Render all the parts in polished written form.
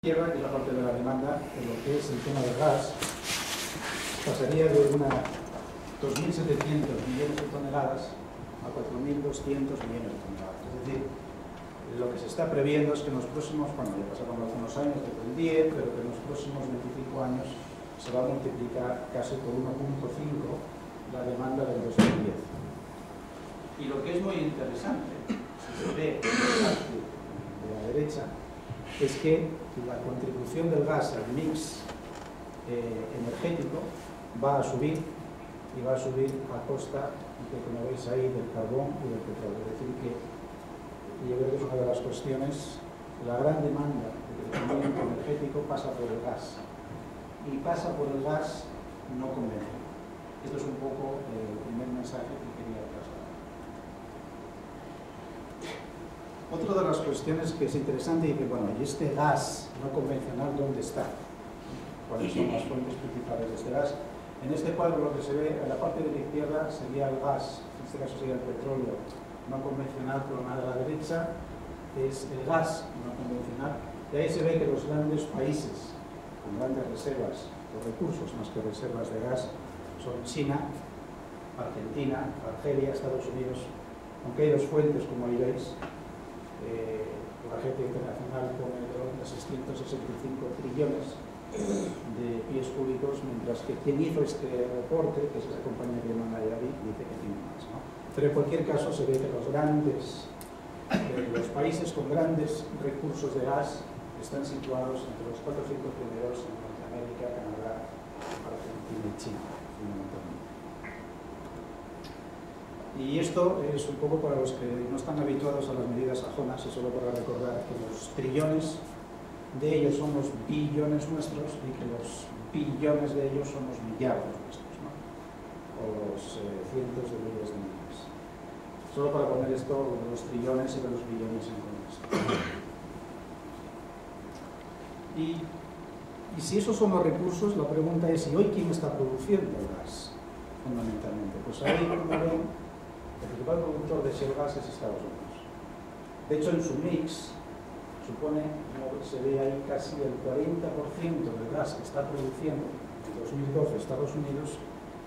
izquierda, que es la parte de la demanda, en lo que es el tema del gas, pasaría de unas 2.700 millones de toneladas a 4.200 millones de toneladas. Es decir, lo que se está previendo es que en los próximos, bueno, ya pasaron algunos años, desde el 10, pero que en los próximos 25 años se va a multiplicar casi por 1.5 la demanda del 2010. Y lo que es muy interesante, si se ve en la parte de la derecha, es que la contribución del gas al mix energético va a subir, y va a subir a costa de, como veis ahí, del carbón y del petróleo. Es decir, que yo creo que es una de las cuestiones, la gran demanda de crecimiento energético pasa por el gas, y pasa por el gas no convencional. Esto es un poco el primer mensaje que quería trasladar. Otra de las cuestiones que es interesante y que, bueno, ¿y este gas no convencional dónde está? ¿Cuáles son las fuentes principales de este gas? En este cuadro lo que se ve, en la parte de la izquierda sería el gas, en este caso sería el petróleo no convencional, pero a la derecha es el gas no convencional, y ahí se ve que los grandes países con grandes reservas, los recursos más que reservas de gas, son China, Argentina, Argelia, Estados Unidos, aunque hay dos fuentes, como ahí veis. La Agencia Internacional pone de orden de 665 trillones de pies cúbicos, mientras que quien hizo este reporte, que es esa compañía que llama Nayavi, dice que tiene más, ¿no? Pero en cualquier caso se ve que los países con grandes recursos de gas están situados entre los 4 o 5 primeros en Norteamérica, Canadá, Argentina y China, fundamentalmente. Y esto es un poco para los que no están habituados a las medidas sajonas, y solo para recordar que los trillones de ellos son los billones nuestros y que los billones de ellos son los millardos nuestros, ¿no? O los cientos de miles de millones. Solo para poner esto de los trillones y de los billones en contexto. Y si esos son los recursos, la pregunta es: ¿y hoy quién está produciendo el gas? Fundamentalmente. Pues ahí, como ven, el principal productor de shale gas es Estados Unidos. De hecho, en su mix, supone, como se ve ahí, casi el 40% del gas que está produciendo en 2012 Estados Unidos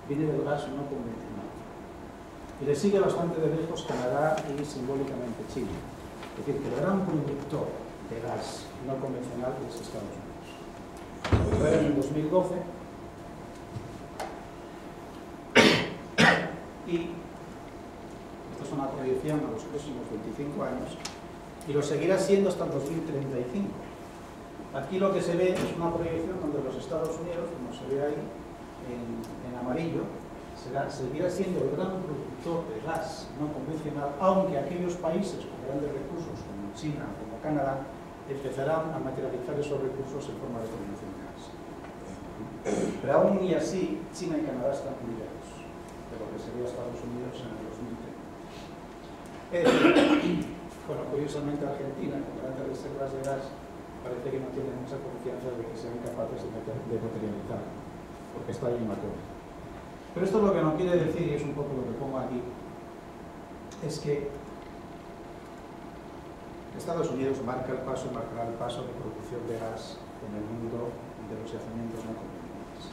viene del gas no convencional. Y le sigue bastante de lejos Canadá y simbólicamente Chile. Es decir, que el gran productor de gas no convencional es Estados Unidos. Pero en el 2012, y esta es una proyección a los próximos 25 años, y lo seguirá siendo hasta el 2035. Aquí lo que se ve es una proyección donde los Estados Unidos, como se ve ahí en amarillo, seguirá siendo el gran productor de gas no convencional, aunque aquellos países con grandes recursos como China, como Canadá, empezarán a materializar esos recursos en forma de producción de gas. Pero aún y así, China y Canadá están muy lejos de lo que sería Estados Unidos en el 2030. Bueno, curiosamente Argentina, con grandes reservas de gas, parece que no tiene mucha confianza de que sean capaces de materializar, porque está ahí en la cola. Pero esto lo que no quiere decir, y es un poco lo que pongo aquí, es que Estados Unidos marcará el paso de producción de gas en el mundo de los yacimientos no convencionales.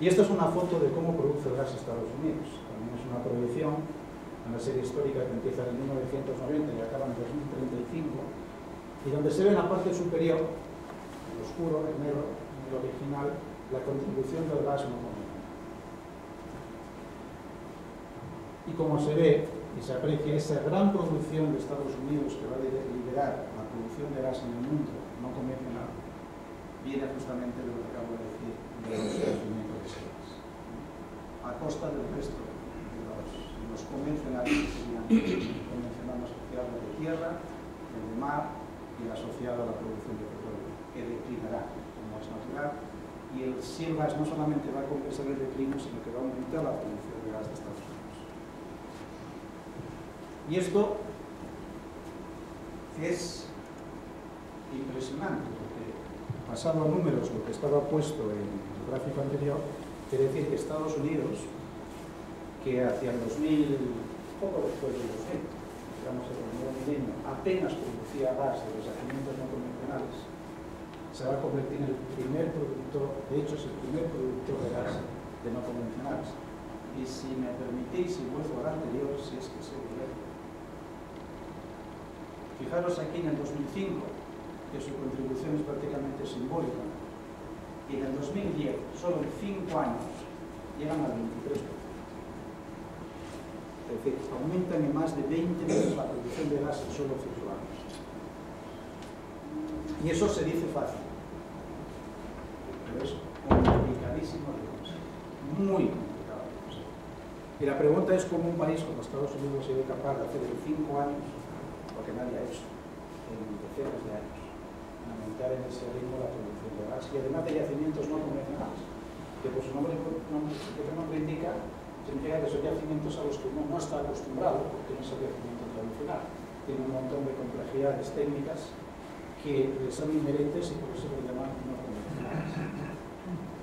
Y esta es una foto de cómo produce el gas Estados Unidos. También es una proyección, una serie histórica que empieza en 1990 y acaba en 2035, y donde se ve en la parte superior, en oscuro, en negro, en el original, la contribución del gas no convencional. Y como se ve y se aprecia, esa gran producción de Estados Unidos que va a liderar la producción de gas en el mundo no convencional, viene justamente de lo que acabo de decir, de los yacimientos de shale gas, a costa del resto de los convencionales, que serían el convencional asociado de tierra, el de mar y el asociado a la producción de petróleo, que declinará, como es natural, y el shale gas no solamente va a compensar el declino, sino que va a aumentar la producción de gas de Estados Unidos. Y esto es impresionante, porque pasado a números, lo que estaba puesto en el gráfico anterior, quiere decir que Estados Unidos, que hacia el 2000, poco después del 2000, digamos el nuevo milenio, apenas producía gas de los yacimientos no convencionales, se va a convertir en el primer productor, de hecho es el primer productor de gas de no convencionales. Y si me permitís, y vuelvo al anterior, si es que se ve. Fijaros aquí en el 2005, que su contribución es prácticamente simbólica, y en el 2010, solo en 5 años, llegan al 23%. Es decir, aumentan en más de 20 veces la producción de gas en solo 5 años. Y eso se dice fácil, pero es complicadísimo de conseguir, muy complicado de conseguir. Y la pregunta es cómo un país como Estados Unidos se ve capaz de hacer en 5 años lo que nadie ha hecho en decenas de años, aumentar en ese ritmo la producción de gas y además de yacimientos no convencionales, que por su nombre indica, significa que son yacimientos a los que uno no está acostumbrado, porque no es el yacimiento tradicional. Tiene un montón de complejidades técnicas que les son inherentes y por eso lo llaman no convencionales.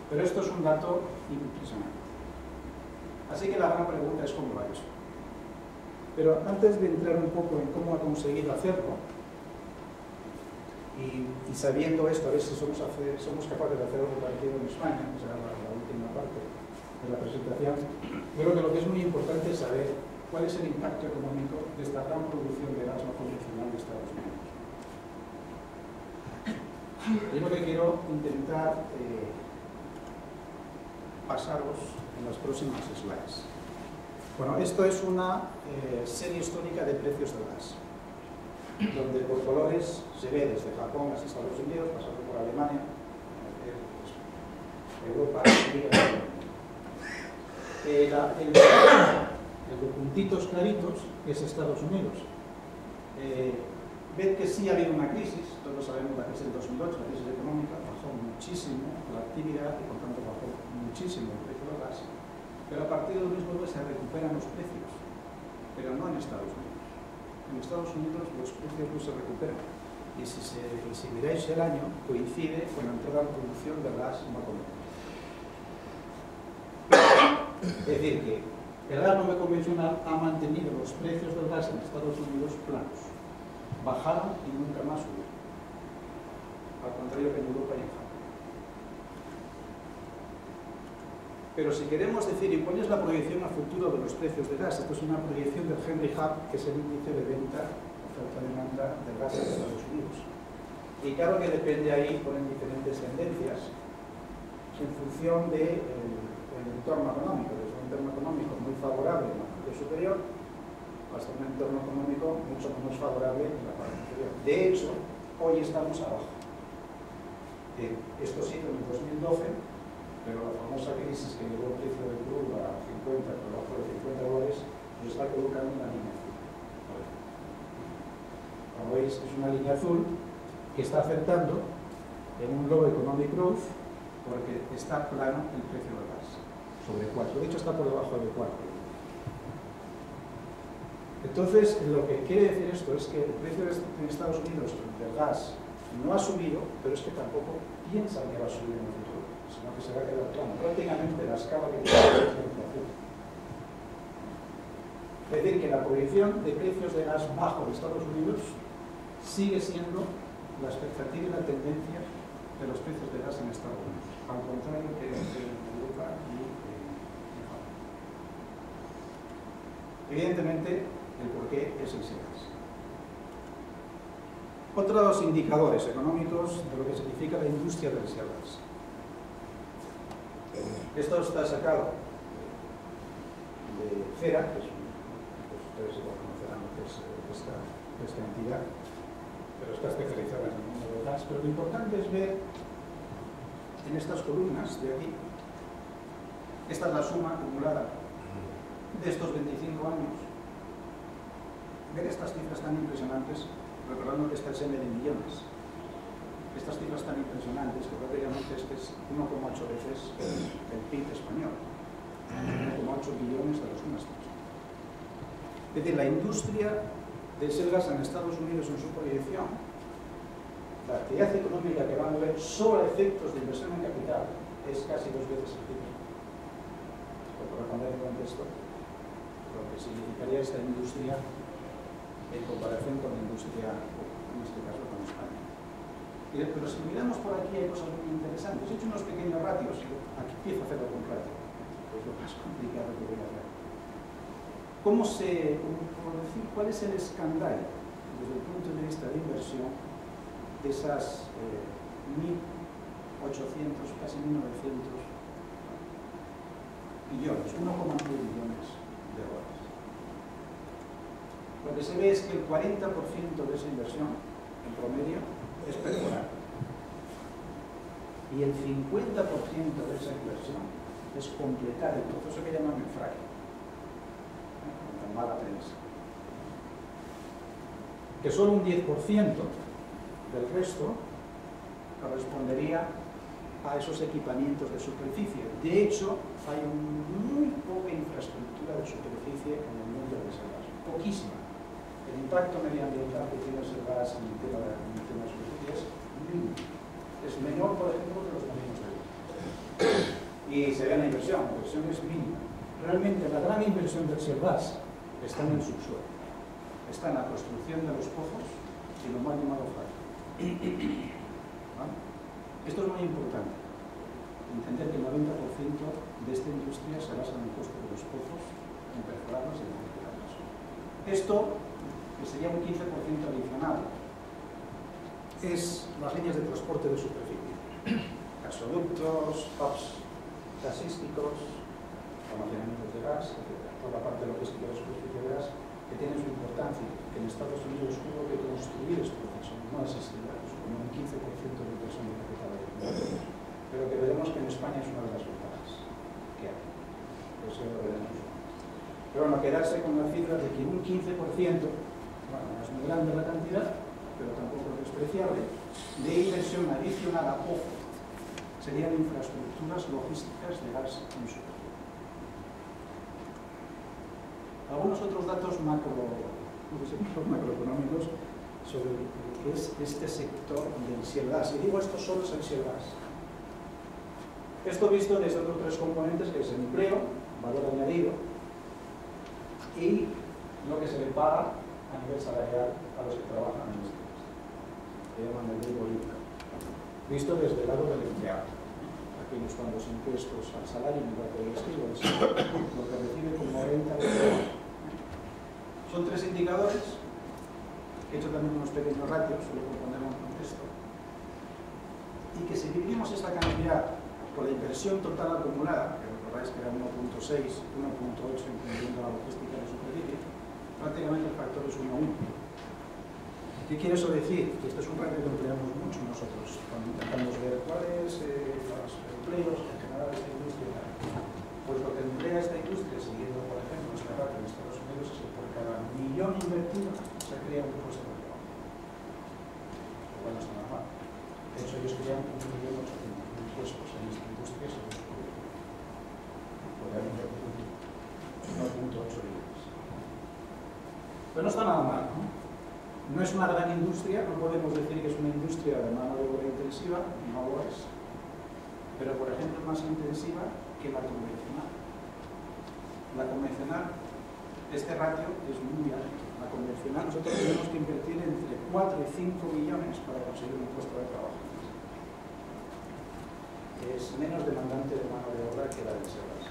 Pero esto es un dato impresionante. Así que la gran pregunta es cómo lo ha hecho. Pero antes de entrar un poco en cómo ha conseguido hacerlo, y sabiendo esto, a ver si somos capaces de hacer algo parecido en España, que será la última parte de la presentación, creo que lo que es muy importante es saber cuál es el impacto económico de esta gran producción de gas no convencional de Estados Unidos. Es lo que quiero intentar pasaros en las próximas slides. Bueno, esto es una serie histórica de precios del gas, donde por colores se ve desde Japón hasta Estados Unidos, pasando por Alemania, Europa, el de puntitos claritos es Estados Unidos. Ved que sí ha habido una crisis, todos sabemos la crisis del 2008, la crisis económica, bajó muchísimo la actividad y por tanto bajó muchísimo el precio del gas, pero a partir del 2009 se recuperan los precios, pero no en Estados Unidos. En Estados Unidos los precios no se recuperan y si miráis el año coincide con la entrada en producción del gas no convencional. Es decir que el gas no convencional ha mantenido los precios del gas en Estados Unidos planos. Bajaron y nunca más subieron, al contrario que en Europa y en Japón. Pero si queremos decir, ¿y cuál es la proyección a futuro de los precios de gas? Esto es una proyección del Henry Hub, que es el índice de venta, oferta-demanda del gas en Estados Unidos. Y claro que depende ahí, ponen diferentes tendencias, en función del entorno económico. Desde un entorno económico muy favorable en la parte superior, hasta un entorno económico mucho menos favorable en la parte inferior. De hecho, hoy estamos abajo. Esto sí, en el 2012, pero la famosa crisis que llevó el precio del crudo a 50, por debajo de $50, nos está colocando una línea azul. Como veis, es una línea azul que está acertando en un low economic growth porque está plano el precio del gas, sobre 4. De hecho, está por debajo de 4. Entonces, lo que quiere decir esto es que el precio en Estados Unidos del gas no ha subido, pero es que tampoco piensan que va a subir en el futuro, sino que se va a quedar plano. Prácticamente la escala que tiene es la inflación. Es decir, que la proyección de precios de gas bajo de Estados Unidos sigue siendo la expectativa y la tendencia de los precios de gas en Estados Unidos, al contrario que en Europa y en Japón. Evidentemente, el porqué es el gas. Otros indicadores económicos de lo que significa la industria del gas. Esto está sacado de CERA, que es ustedes igual conocerán lo que es esta entidad, pero está especializada en el mundo del gas. Pero lo importante es ver en estas columnas de aquí, esta es la suma acumulada de estos 25 años. Ver estas cifras tan impresionantes, recordando que está el SEME de millones. Estas cifras tan impresionantes que prácticamente es 1,8 veces el PIB español. 1,8 billones de los nuestros. Es decir, la industria del gas en Estados Unidos en su proyección, la actividad económica que va a mover solo a efectos de inversión en capital es casi 2 veces el PIB. Por poner en contexto lo que significaría esta industria en comparación con la industria, en este caso con España. Pero si miramos por aquí hay cosas muy interesantes. He hecho unos pequeños ratios, aquí empiezo a hacerlo con ratio, es lo más complicado que voy a hacer. ¿Cuál es el escándalo desde el punto de vista de inversión de esas 1.800, casi 1.900 billones, 1,9 billones de dólares? Lo que se ve es que el 40% de esa inversión, en promedio, es perforar. Y el 50% de esa inversión es completar el proceso que llaman el fracking, con mala prensa. Que solo un 10% del resto correspondería a esos equipamientos de superficie. De hecho, hay muy poca infraestructura de superficie en el mundo del gas, poquísima. El impacto medioambiental que tiene el gas en el tema de la superficie es mínimo. Es menor, por ejemplo, que los molinos de viento. Y se ve la inversión es mínima. Realmente la gran inversión del gas está en el subsuelo. Está en la construcción de los pozos y lo mal llamado fracking. ¿Vale? Esto es muy importante. Entender que el 90% de esta industria se basa en el costo de los pozos, en perforarlos y en completarlos. Esto, que sería un 15% adicional, es las líneas de transporte de superficie. Gasoductos, hubs gasísticos, almacenamientos de gas, etc. Toda la parte logística de superficie de gas que tiene su importancia, que en Estados Unidos hubo que construir este proceso, no existirá, como un 15% de inversión de capital agrícola. Pero que veremos que en España es una de las ventajas que hay. Eso lo veremos. Pero bueno, quedarse con la cifra de que un 15%, bueno, no es muy grande la cantidad, pero tampoco es despreciable, de inversión adicional a pozo serían infraestructuras logísticas de gas en superficie. Algunos otros datos macroeconómicos sobre lo que es este sector del shale gas. Y digo esto solo es el shale gas. Esto visto desde otros tres componentes, que es el empleo, valor añadido, y lo que se le paga a nivel salarial a los que trabajan en este sector. Se llaman el labor income. Visto desde el lado del empleado. Aquellos con los impuestos al salario en lugar del estilo, lo que recibe como renta de trabajo. Son tres indicadores. He hecho también unos pequeños ratios, solo por poner un contexto. Y que si dividimos esta cantidad por la inversión total acumulada, que recordáis que era 1.6, 1.8 incluyendo la logística de superficie, prácticamente el factor es 1:1. ¿Qué quiere eso decir? Que esto es un ratio que empleamos mucho nosotros cuando intentamos ver cuáles los empleos en general de esta industria. Pues lo que emplea esta industria, siguiendo por ejemplo este ratio en Estados Unidos, es que por cada millón invertido se crea un puesto de trabajo. Lo cual no está nada mal. De hecho, ellos crean 1.800.000 puestos en esta industria según su currículum. Podrían invertir 1.8 billones. Pero no está nada mal, ¿no? No es una gran industria, no podemos decir que es una industria de mano de obra intensiva, no lo es. Pero, por ejemplo, es más intensiva que la convencional. La convencional, este ratio es muy alto. La convencional, nosotros tenemos que invertir entre 4 y 5 millones para conseguir un puesto de trabajo. Es menos demandante de mano de obra que la del gas.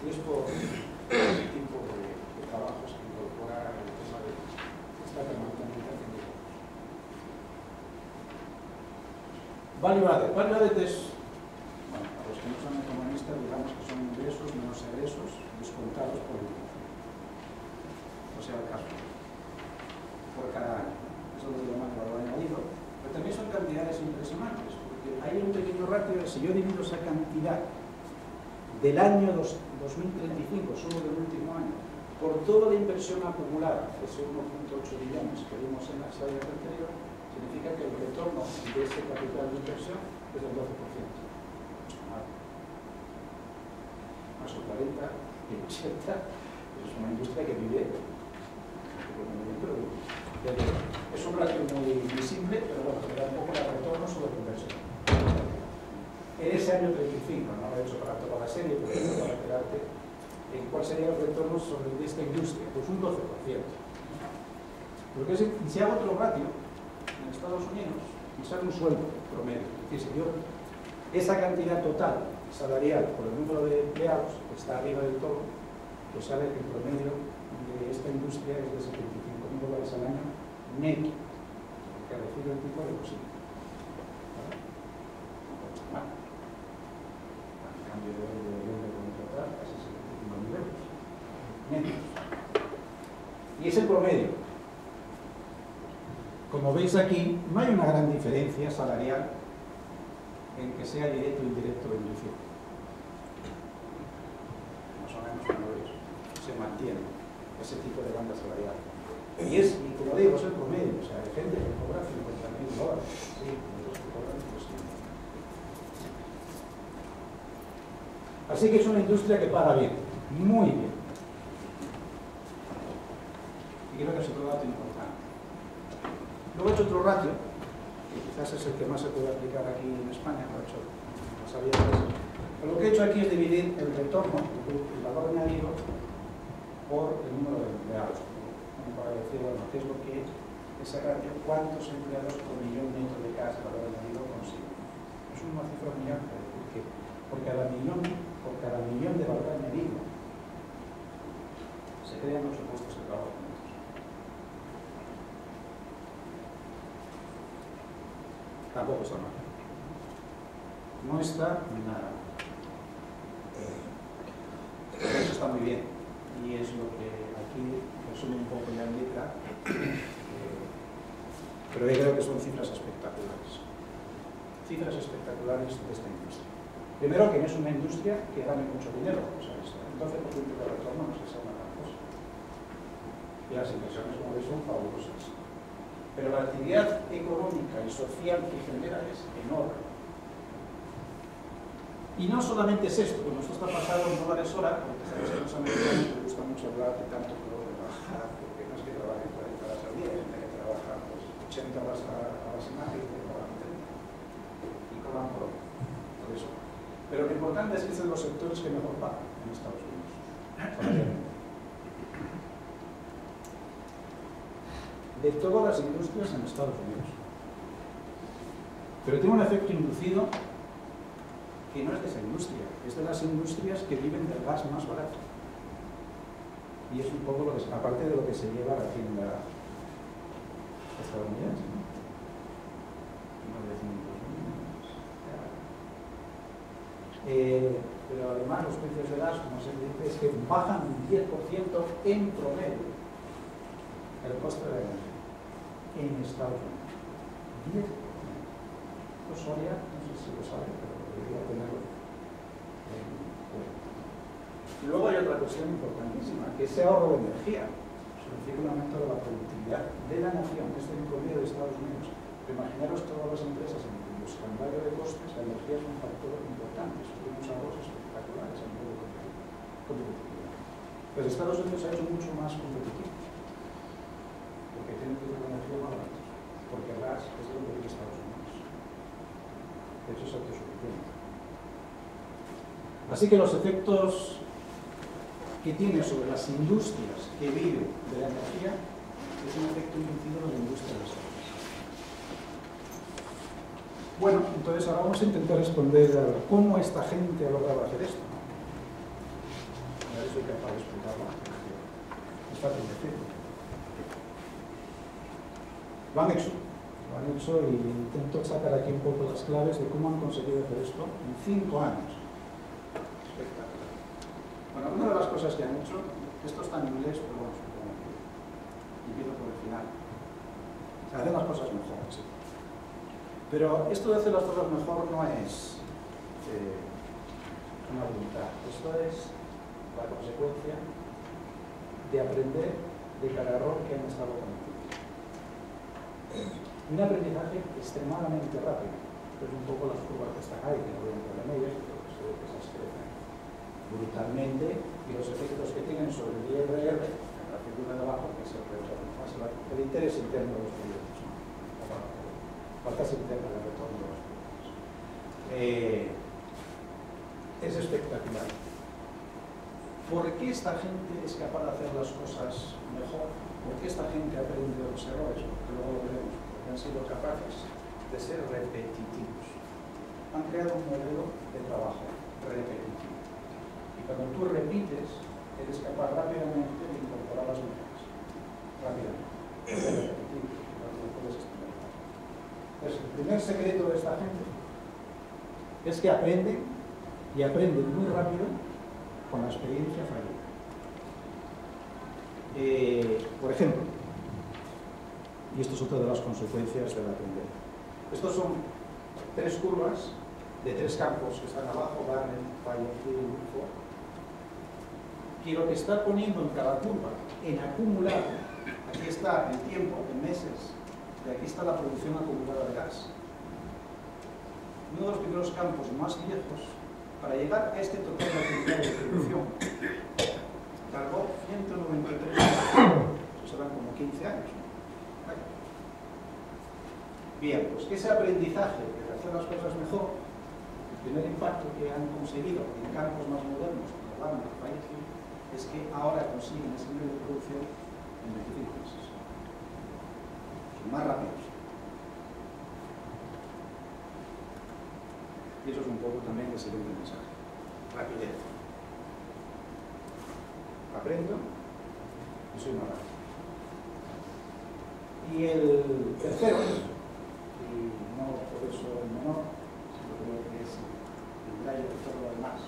Y es por el tipo de trabajos que incorpora el tema de esta permanentización de datos. Value added. Value added es, bueno, para los que no son economistas, digamos que son ingresos menos egresos descontados por el negocio. O sea, el caso. Por cada año. Eso lo llaman valor añadido. Pero también son cantidades impresionantes, porque hay un pequeño ratio. Si yo divido esa cantidad del año 2035, solo del último año, por toda la inversión acumulada, ese 1.8 billones que vimos en la slide anterior, significa que el retorno de este capital de inversión es del 12%. Más el 40 y el 80 es una industria que vive, es un ratio muy simple, pero bueno, te da un poco el retorno sobre la inversión. En ese año 35, no lo he hecho para toda la serie, pero para quedarte en cuál sería el retorno sobre esta industria, pues un 12%. Porque si hago otro ratio, en Estados Unidos y sale un sueldo promedio. Es decir, si yo esa cantidad total salarial por el número de empleados está arriba del todo, pues sale que el promedio de esta industria es de $75.000 al año neto, que recibe el tipo de posible. ¿Vale? Mal. En cambio de contratar casi $75.000 netos. Y es el promedio. Como veis aquí, no hay una gran diferencia salarial en que sea directo o indirecto o inducido. Más o menos se mantiene ese tipo de banda salarial. Y como digo, es el promedio. O sea, hay gente que cobra $50.000. Sí, otros que cobran $200. Así que es una industria que paga bien, muy bien. Y creo que es otro dato importante. Luego he hecho otro ratio, que quizás es el que más se puede aplicar aquí en España, lo he hecho más abierto. Pero lo que he hecho aquí es dividir el retorno, el valor añadido, por el número de empleados. Como para decir, bueno, ¿qué es lo que ese ratio, cuántos empleados por millón neto de cada valor añadido consigue? Es una cifra muy alta, es decir, que por cada millón de valor añadido se crean 8 puestos de trabajo. Tampoco está mal. No está nada. Eso está muy bien. Y es lo que aquí resume un poco ya en letra. Pero yo creo que son cifras espectaculares. Cifras espectaculares de esta industria. Primero, que no es una industria que gane mucho dinero. O sea, el 12% de retorno no se sabe una gran cosa. Y las inversiones, como veis, son fabulosas. Pero la actividad económica y social que genera es enorme. Y no solamente es esto, como esto está pasado en dólares hora, porque sabéis que los americanos les gusta mucho hablar de tanto que luego trabajar, porque no es que trabajen 40 horas al día, hay gente que trabaja pues, 80 horas a la semana y que trabajan 30. Y cobran por eso. Pero lo importante es que es de los sectores que mejor pagan en Estados Unidos. De todas las industrias en Estados Unidos. Pero tiene un efecto inducido que no es de esa industria, es de las industrias que viven del gas más barato. Y es un poco lo que, aparte de lo que se lleva a la tienda estadounidense, ¿no? Pero además los precios de gas, como se dice, es que bajan un 10% en promedio el coste de la energía en Estados Unidos. 10%. Esto Soria, no sé si lo sabe, pero debería tenerlo en cuenta. Y luego hay otra cuestión importantísima, que ese ahorro de energía significa un aumento de la productividad de la nación, que es el promedio de Estados Unidos. Pero imaginaros todas las empresas en cuyo escandallo de costes, la energía es un factor importante, son unos ahorros espectaculares a nivel de competitividad. Pues Estados Unidos ha hecho mucho más competitivo. Porque tienen que tener energía más barata, porque el gas es lo que tiene Estados Unidos. De hecho, es autosuficiente. Así que los efectos que tiene sobre las industrias que viven de la energía es un efecto inducido de la industria de los gas. Bueno, entonces ahora vamos a intentar responder a cómo esta gente ha logrado hacer esto. A ver si soy capaz de explicarlo. Es fácil decirlo. Lo han hecho y intento sacar aquí un poco las claves de cómo han conseguido hacer esto en 5 años. Espectacular. Bueno, una de las cosas que han hecho, esto está en inglés, pero bueno, supongo que empiezo por el final. O sea, hacen las cosas mejor, sí. Pero esto de hacer las cosas mejor no es una voluntad. Esto es la consecuencia de aprender de cada error que han estado cometiendo. Un aprendizaje extremadamente rápido. Es un poco las curvas que están ahí, que no voy a entrar en ellas, pero se ve que esas crecen brutalmente, y los efectos que tienen sobre el IRR, en la figura de abajo, que es el interés interno de los proyectos, ¿no? La tasa interna de retorno de los proyectos. Es espectacular. ¿Por qué esta gente es capaz de hacer las cosas mejor? ¿Por qué esta gente ha aprendido los errores? Porque luego lo veremos. porque han sido capaces de ser repetitivos. Han creado un modelo de trabajo repetitivo. Y cuando tú repites, eres capaz rápidamente de incorporar las mejoras. Rápidamente. Es repetitivo, lo puedes experimentar. Entonces, el primer secreto de esta gente es que aprenden, y aprenden muy rápido con la experiencia fallida. Por ejemplo, y esto es otra de las consecuencias del aprender. Estos son 3 curvas de 3 campos que están abajo, Barnett, Fayette y Woodford. Y lo que está poniendo en cada curva, en acumulado, aquí está el tiempo, en meses, y aquí está la producción acumulada de gas. Uno de los primeros campos más viejos, para llegar a este total de actividad de producción, tardó 193 años. Eso serán como 15 años. Bien, pues ese aprendizaje de hacer las cosas mejor, el primer impacto que han conseguido en campos más modernos, como Barnett, Fayette, es que ahora consiguen ese nivel de producción en 25 meses. Son más rápidos. Y eso es un poco también el siguiente mensaje. Rapidez. Aprendo y soy más rápido. Y el tercero, y no por eso el menor, sino creo que es el gallo de todo lo demás,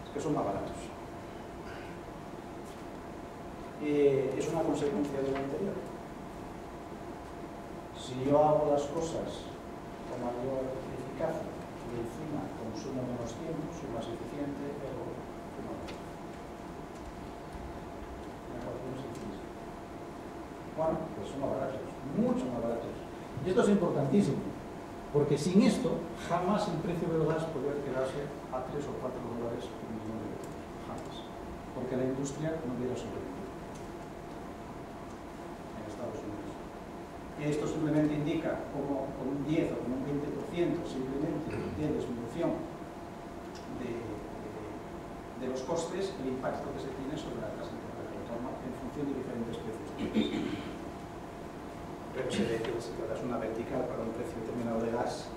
es que son más baratos. Es una consecuencia de lo anterior. Si yo hago las cosas con mayor eficacia y encima consumo menos tiempo, soy más eficiente, pero bueno, pues son más baratos, mucho más baratos. Y esto es importantísimo, porque sin esto jamás el precio del gas podría quedarse a 3 o 4 dólares por millón de euros. Jamás. Porque la industria no hubiera sobrevivido en Estados Unidos. Y esto simplemente indica como con un 10 o con un 20% simplemente de disminución de los costes, el impacto que se tiene sobre la tasa de retorno en función de diferentes precios. Pero se ve que si das una vertical para un precio determinado de gas,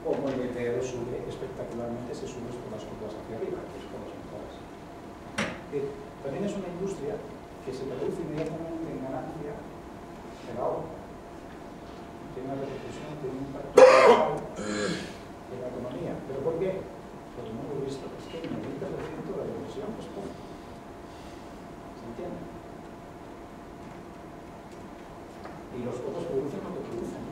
como el ETR sube espectacularmente, se sube por las curvas hacia arriba, que es por las mejoras. También es una industria que se produce inmediatamente en ganancia, pero ahora tiene una repercusión, tiene un impacto en la economía. ¿Pero por qué? Pues no lo he visto, es que el 90% de la inversión es poco. ¿Se entiende? Y los pozos producen lo que producen.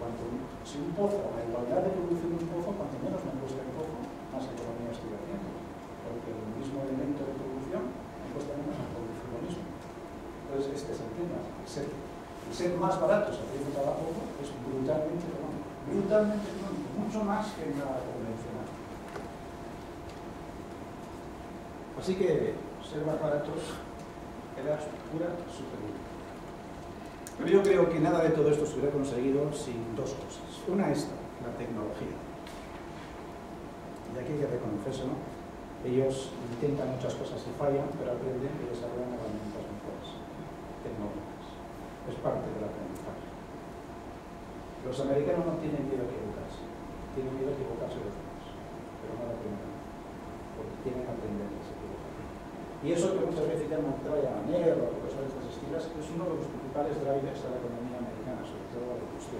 Si un pozo, la igualdad de producción de un pozo, cuanto menos me cuesta el pozo, más economía estoy haciendo. Porque el mismo elemento de producción me cuesta menos a producir lo mismo. Entonces, este es el tema. El ser más baratos haciendo cada pozo es brutalmente económico. Brutalmente económico. Mucho más que en la convencional. Así que ser más baratos era pura supervivencia. Pero yo creo que nada de todo esto se hubiera conseguido sin 2 cosas. Una es la tecnología. Y aquí hay que reconocerse, ¿no? Ellos intentan muchas cosas y fallan, pero aprenden y desarrollan herramientas mejores, tecnológicas. Es parte del aprendizaje. Los americanos no tienen miedo a equivocarse. Tienen miedo a equivocarse los demás, pero no la primera, porque tienen que aprender de ese equivocación. Y eso que muchas veces llaman trial and error o cosas de estas estilas es uno de los principales drivers de la economía americana, sobre todo la industria.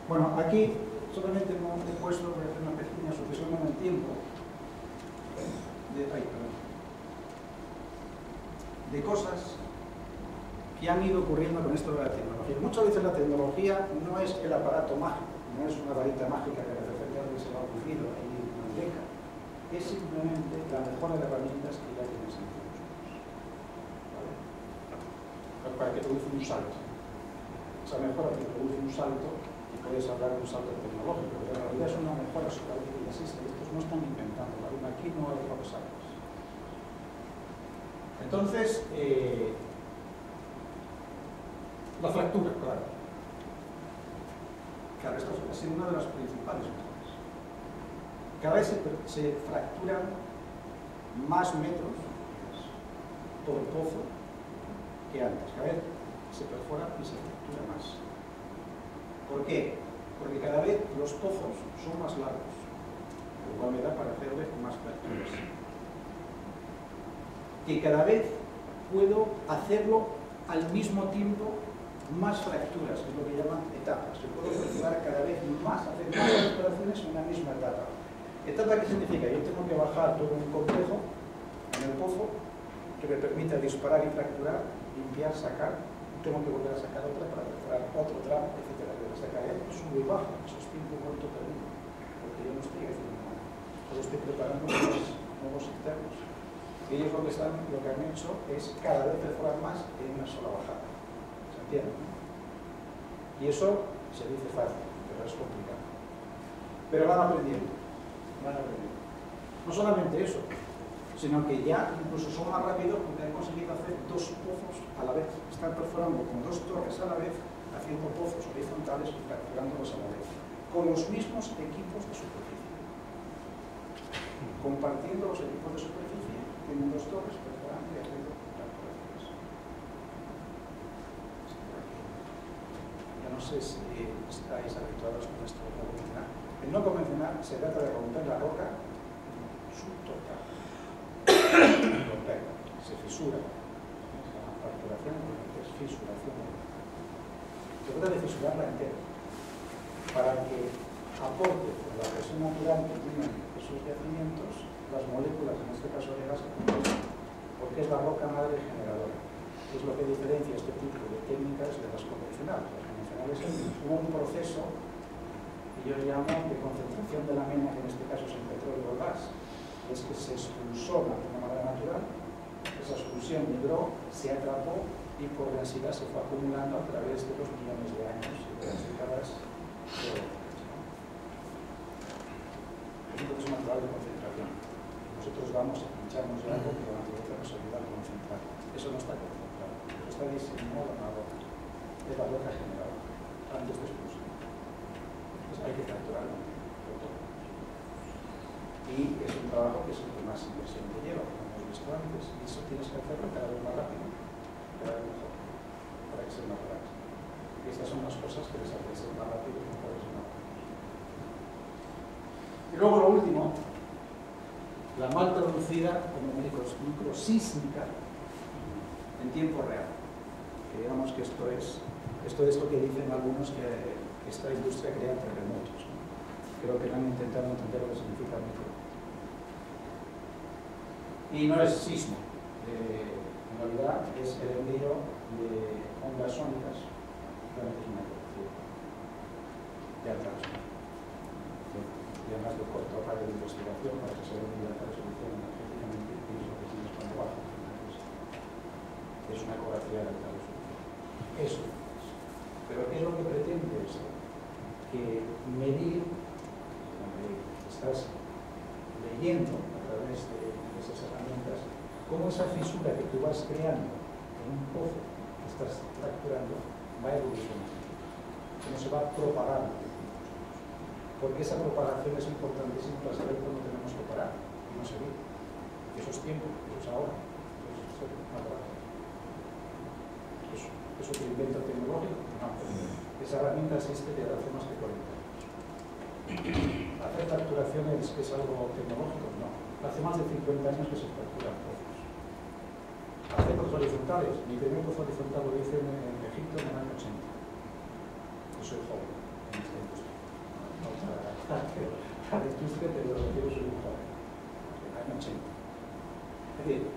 Bueno, aquí solamente he puesto, voy a hacer una pequeña sucesión en el tiempo de cosas que han ido ocurriendo con esto de la tecnología. Muchas veces la tecnología no es el aparato mágico, no es una varita mágica que de repente alguien se va a ocurrir ahí en una década. Es simplemente la mejora de herramientas que ya tienes en tus manos. ¿Vale? Para que produce un salto. Esa mejora que produce un salto, y puedes hablar de un salto tecnológico, pero en realidad es una mejora sobre algo que ya existe. Estos no están inventando, ¿vale? Aquí no hay otros saltos. Entonces, la fractura, claro. Claro, esta ha sido una de las principales mejoras. Cada vez se fracturan más metros por pozo que antes. Cada vez se perfora y se fractura más. ¿Por qué? Porque cada vez los pozos son más largos, lo cual me da para hacerle más fracturas. Que cada vez puedo hacerlo al mismo tiempo más fracturas, que es lo que llaman etapas. Yo puedo fracturar cada vez más, hacer más operaciones en una misma etapa. ¿Etapa qué significa? Yo tengo que bajar todo un complejo en el pozo que me permita disparar y fracturar, limpiar, sacar, tengo que volver a sacar otra para perforar otro tramo, etc. Hasta que subo y bajo, eso es tiempo muerto perdido, porque yo no estoy haciendo nada. Solo estoy preparando nuevos internos. Y ellos lo que han hecho es cada vez perforar más en una sola bajada. ¿Se entiende? Y eso se dice fácil, pero es complicado. Pero van aprendiendo. No solamente eso, sino que ya incluso son más rápidos porque han conseguido hacer dos pozos a la vez. Están perforando con dos torres a la vez, haciendo pozos horizontales y fracturándolos a la vez, con los mismos equipos de superficie. Compartiendo los equipos de superficie, tienen dos torres perforando y haciendo fracturaciones. Yo no sé si estáis habituados con esto no convencional. El no convencional se trata de romper la roca subtotal. Romperla, se fisura. La fracturación es fisuración. Se trata de fisurarla entera para que aporte por la presión natural que tienen esos yacimientos las moléculas, en este caso de gas, porque es la roca madre generadora. Es lo que diferencia este tipo de técnicas de las convencionales. Las convencionales hubo un proceso que yo llamo de concentración de la mena, que en este caso es el petróleo o el gas. Es que se expulsó de una manera natural, esa expulsión migró, se atrapó y por densidad se fue acumulando a través de los millones de años y de las décadas de es un proceso natural de concentración. Nosotros vamos a pincharnos de algo que la naturaleza nos ayuda a concentrar. Eso no está concentrado, eso está diseñado en la roca. Es la roca general, antes de expulsión. Entonces hay que fracturarlo. Y es un trabajo que es el que más inversión te lleva, como hemos visto antes, y eso tienes que hacerlo cada vez más rápido. Cada vez mejor, para que sea más rápido. Y estas son las cosas que les hacen ser más rápido y mejores y más rápidos. Y luego lo último, la mal traducida como microsísmica en tiempo real. Que digamos que esto es lo que dicen algunos que esta industria crea terremotos, ¿no? Creo que han intentado entender lo que significa micro. Y no es sismo. En realidad es el envío de ondas sónicas durante una electricidad de alta resolución y además de corto radio de investigación para que se vea de alta resolución energéticamente y es lo que tienes cuando baja. Es una ecografía de alta resolución. Eso. Pero ¿qué es lo que pretende esto? Que medir, estás leyendo a través de esas herramientas cómo esa fisura que tú vas creando en un pozo que estás fracturando va evolucionando, cómo se va propagando. Porque esa propagación es importantísima para saber cuándo tenemos que parar y no seguir. Eso es tiempo, eso es ahora, eso es más rápido. ¿Eso que invento tecnológico? No. Esa herramienta existe desde hace más de 40 años. ¿Hacer fracturaciones es algo tecnológico? No. Hace más de 50 años que se fracturan pozos. Hacer pozos horizontales. Mi primer pozo horizontal lo hice en Egipto en el año 80. Yo soy joven en esta industria. La industria te lo refiero, soy un joven. En el año 80. Es decir,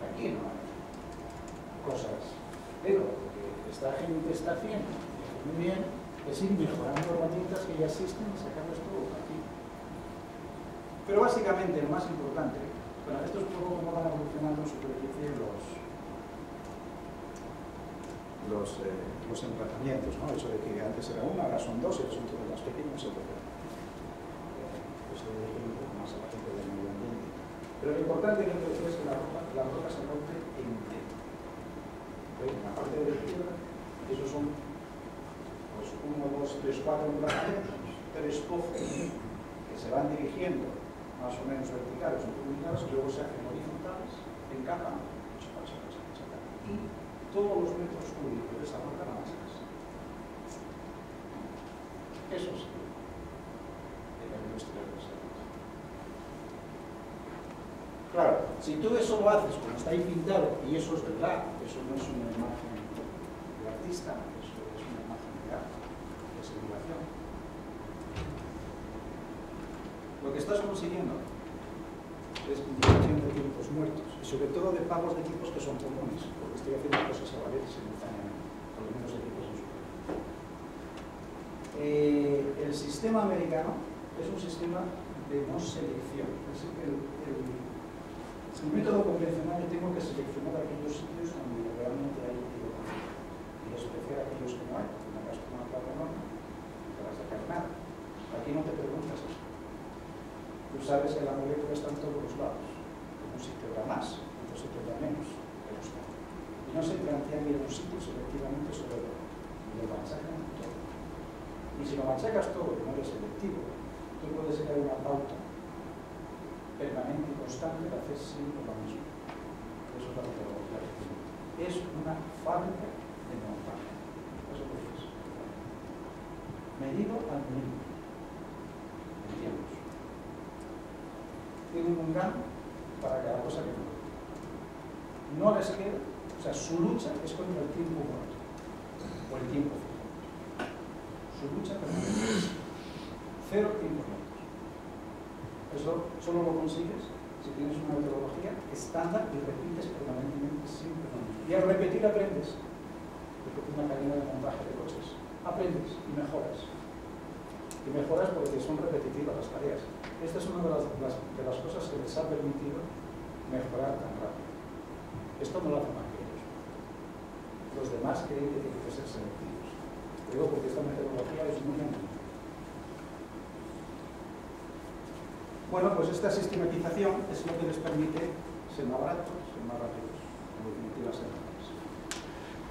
aquí no hay cosas. Pero lo que esta gente está haciendo muy bien es ir mejorando herramientas que ya existen y sacarlas todo aquí. Pero básicamente lo más importante, bueno, esto es un poco cómo van evolucionando en superficie los emplazamientos, ¿no? Eso de que antes era una, ahora son dos, y ahora son todos más pequeños, etc. Esto de un poco más a la gente del medio ambiente. Pero lo importante que quiero decir es que la roca se rompe entera. En la parte de la izquierda, esos son pues, 1, 2, 3, 4 emplazamientos, 3 pozos que se van dirigiendo más o menos verticales o turbinados y luego se hacen horizontales, encajan y todos los metros cúbicos de esa roca nada más que eso. Eso sí, en la industria de los servicios. Claro, si tú eso lo haces como está ahí pintado, y eso es verdad, eso no es una imagen de artista, eso es una imagen de arte, de simulación. Lo que estás consiguiendo es disminución de tiempos muertos, y sobre todo de pagos de equipos que son comunes, porque estoy haciendo cosas a la vez simultáneamente, por lo menos equipos en su el sistema americano es un sistema de no selección. Es el método convencional, yo tengo que seleccionar aquellos sitios donde realmente hay equivocación y despreciar aquellos que no hay. Una casa como una placa enorme, no te vas a sacar nada. Aquí no te preguntas eso. Tú sabes que la molécula está en todos los lados. En un sitio da más, en otro sitio da menos, pero está. Y no se plantea ir a un sitio selectivamente sobre todo. Y lo machacan todo. Y si lo machacas todo y no eres selectivo, tú puedes crear una pauta permanente y constante de hacer siempre lo mismo. Eso es la metodología que tiene. Es una fábrica de montaje. Eso es lo que es. Medido al mínimo. Entiendes. Tienen un GAN para cada cosa que no. No les queda, o sea, su lucha es contra el tiempo muerto o el tiempo fijo. Su lucha permanente es cero tiempos muertos. Eso solo lo consigues si tienes una metodología estándar y repites permanentemente siempre lo mismo. Y al repetir aprendes. Porque una cadena de montaje de coches. Aprendes y mejoras. Y mejoras porque son repetitivas las tareas. Esta es una de las cosas que les ha permitido mejorar tan rápido. Esto no lo hacen más que ellos. Los demás creen que tienen que ser selectivos. Digo porque esta metodología es muy única. Bueno, pues esta sistematización es lo que les permite ser más baratos, ser más rápidos, en definitiva ser mejores.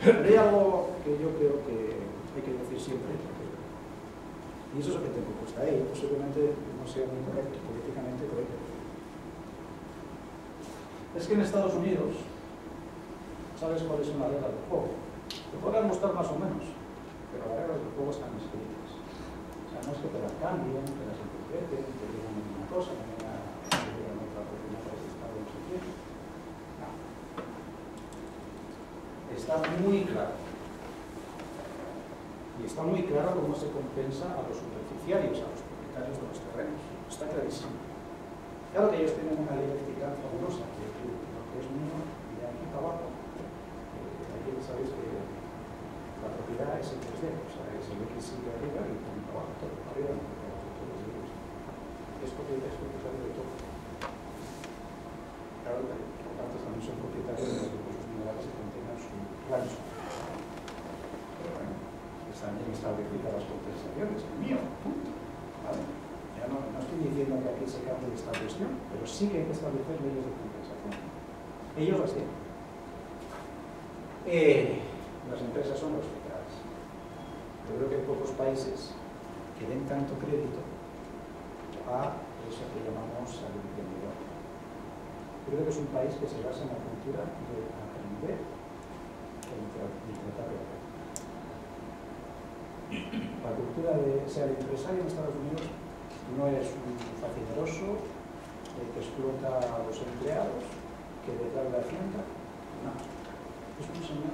Pero hay algo que yo creo que hay que decir siempre, y eso es lo que tengo puesto ahí, posiblemente no sea muy correcto, políticamente correcto. Es que en Estados Unidos, ¿sabes cuáles son las reglas del juego? Te podrás mostrar más o menos, pero las reglas del juego están escritas. O sea, no es que te las cambien, te las interpreten, te digan una cosa, mañana te digan otra porque no sabes estar no sé qué. No. Está muy claro. Y está muy claro cómo se compensa a los superficiarios, a los propietarios de los terrenos. Está clarísimo. Claro que ellos tienen una dialéctica fabulosa, que lo que es mío y de aquí para abajo. Aquí sabéis que la propiedad es el 3D, o sea, es el X de arriba y el para abajo, todo para arriba y para abajo, todos los días. Es propietario de todo. Claro que por tanto también son propietarios de los recursos minerales que contengan su rancho. Pero bueno, están bien establecidas las compensaciones, el mío, punto. ¿Vale? Ya no estoy diciendo que aquí se cambie esta cuestión, pero sí que hay que establecer leyes de compensación. Ellos las tienen. Las empresas son los fiscales. Yo creo que hay pocos países que den tanto crédito a eso que llamamos al emprendedor. Creo que es un país que se basa en la cultura de aprender y tratar de aprender. La cultura de, o sea, el empresario en Estados Unidos no es un facineroso que explota a los empleados, que detrás de la Hacienda, no. Es un señor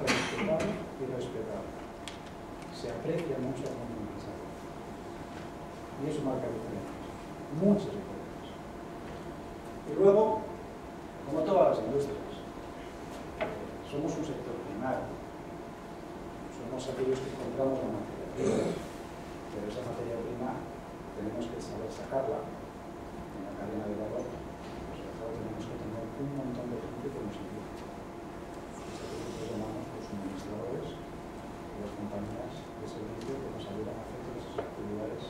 respetado y respetado. Se aprecia mucho al mundo empresario. Y eso marca diferencias. Muchas diferencias. Y luego, como todas las industrias, somos un sector primario. Somos aquellos que compramos la materia prima. Pero esa materia prima tenemos que saber sacarla en la cadena de valor. Pues tenemos que tener un montón de gente que nos ayude. Nosotros llamamos los suministradores y las compañías de servicio que nos ayudan a hacer todas esas actividades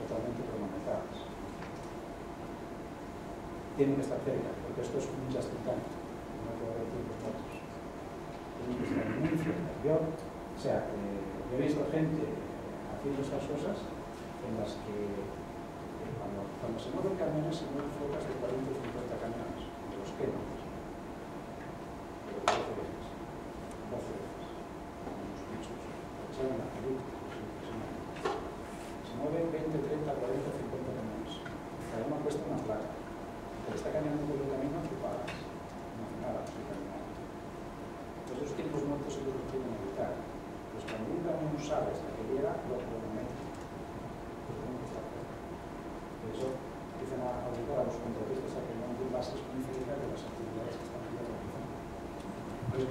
totalmente cromatizadas. Tienen que estar cerca, porque esto es un just in time, no puede haber tiempos muertos. Tienen que estar muy cerca. Yo he visto gente haciendo estas cosas en las que cuando se mueven camiones se mueven flotas de 40 o 50 camiones, de los que no. Pero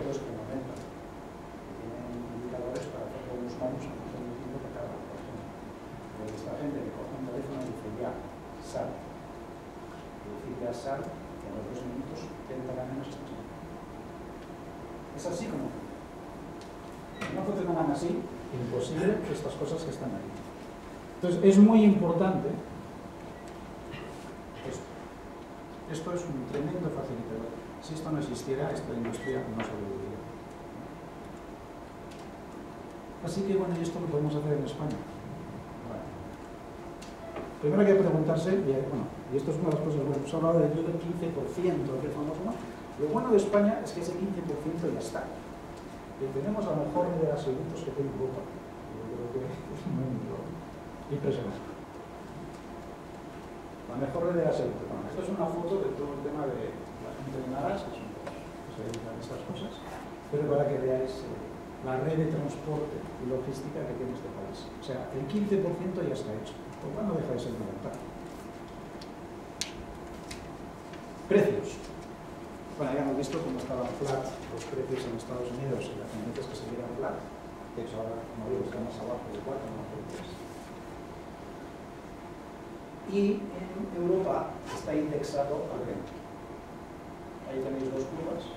pero es que no aumentan. Tienen indicadores para hacer con los humanos a mucho tiempo que cada por ejemplo. Pero esta gente que coge un teléfono y dice ya, sal. Y decir ya sal, que a los 2 minutos te entra menos esta cosa. Es así como no funcionan así, imposible que estas cosas que están ahí. Entonces es muy importante esto. Esto es un tremendo facilitador. Si esto no existiera, esta industria no sobreviviría. Así que bueno, ¿y esto lo podemos hacer en España? Bueno. Primero hay que preguntarse, y esto es una de las cosas buenas, hemos hablado del 15% que famoso, ¿no? Lo bueno de España es que ese 15% ya está. Y tenemos a lo mejor de los segundos que tiene Europa. Yo creo que es muy impresionante. La mejor red de la selección. Bueno, esto es una foto de todo el tema de la gente de Naras, que se dedican a estas cosas, pero para que veáis la red de transporte y logística que tiene este país. O sea, el 15% ya está hecho, lo cual no deja de ser una ventaja. Precios. Bueno, ya hemos visto cómo estaban flat los precios en Estados Unidos y la tendencia es que se vieran flat. De hecho, ahora, como digo, está más abajo de 4, no de 3. Y en Europa está indexado al renta. Ahí tenéis 2 curvas,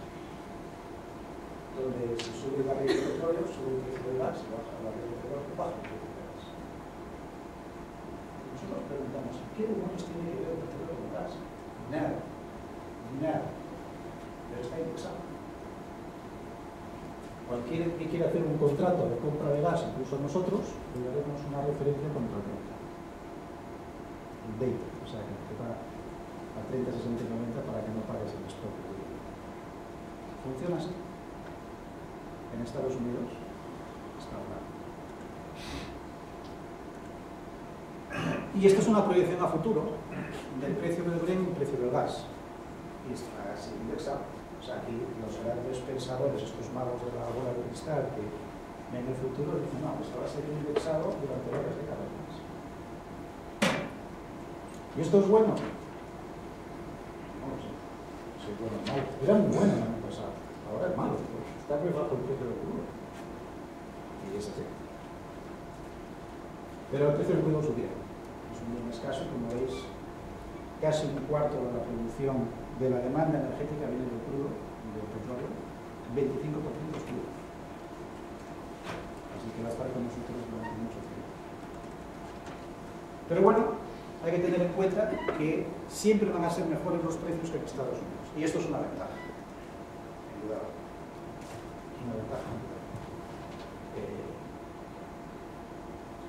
donde si sube el barril de petróleo, sube el precio del gas, si baja el barril de petróleo, baja el precio del gas. Nosotros nos preguntamos, ¿qué demonios tiene que ver el petróleo con el gas? Nada. Nada. Pero está indexado. Cualquiera que quiera hacer un contrato de compra de gas, incluso nosotros, le daremos una referencia contra el renta. El date, o sea, que te paga a 30, 60 y 90 para que no pagues el stock. Funciona así. En Estados Unidos está hablando. Y esto es una proyección a futuro del precio del Brent y el precio del gas. Y está así indexado. O sea, aquí los grandes pensadores, estos magos de la bola de cristal que ven el futuro, dicen, no, esto va a ser indexado durante varias décadas más. ¿Y esto es bueno? No lo sé. Si es bueno o malo. Era muy bueno el año pasado. Ahora es malo. Está muy bajo el precio del crudo. Y es así. Pero el precio del crudo subía. Es un bien escaso, como veis, casi un cuarto de la producción de la demanda energética viene del crudo, del petróleo, 25% es crudo. Así que va a estar con nosotros durante mucho tiempo. Pero bueno, hay que tener en cuenta que siempre van a ser mejores los precios que en Estados Unidos. Y esto es una ventaja. Cuidado. Es una ventaja.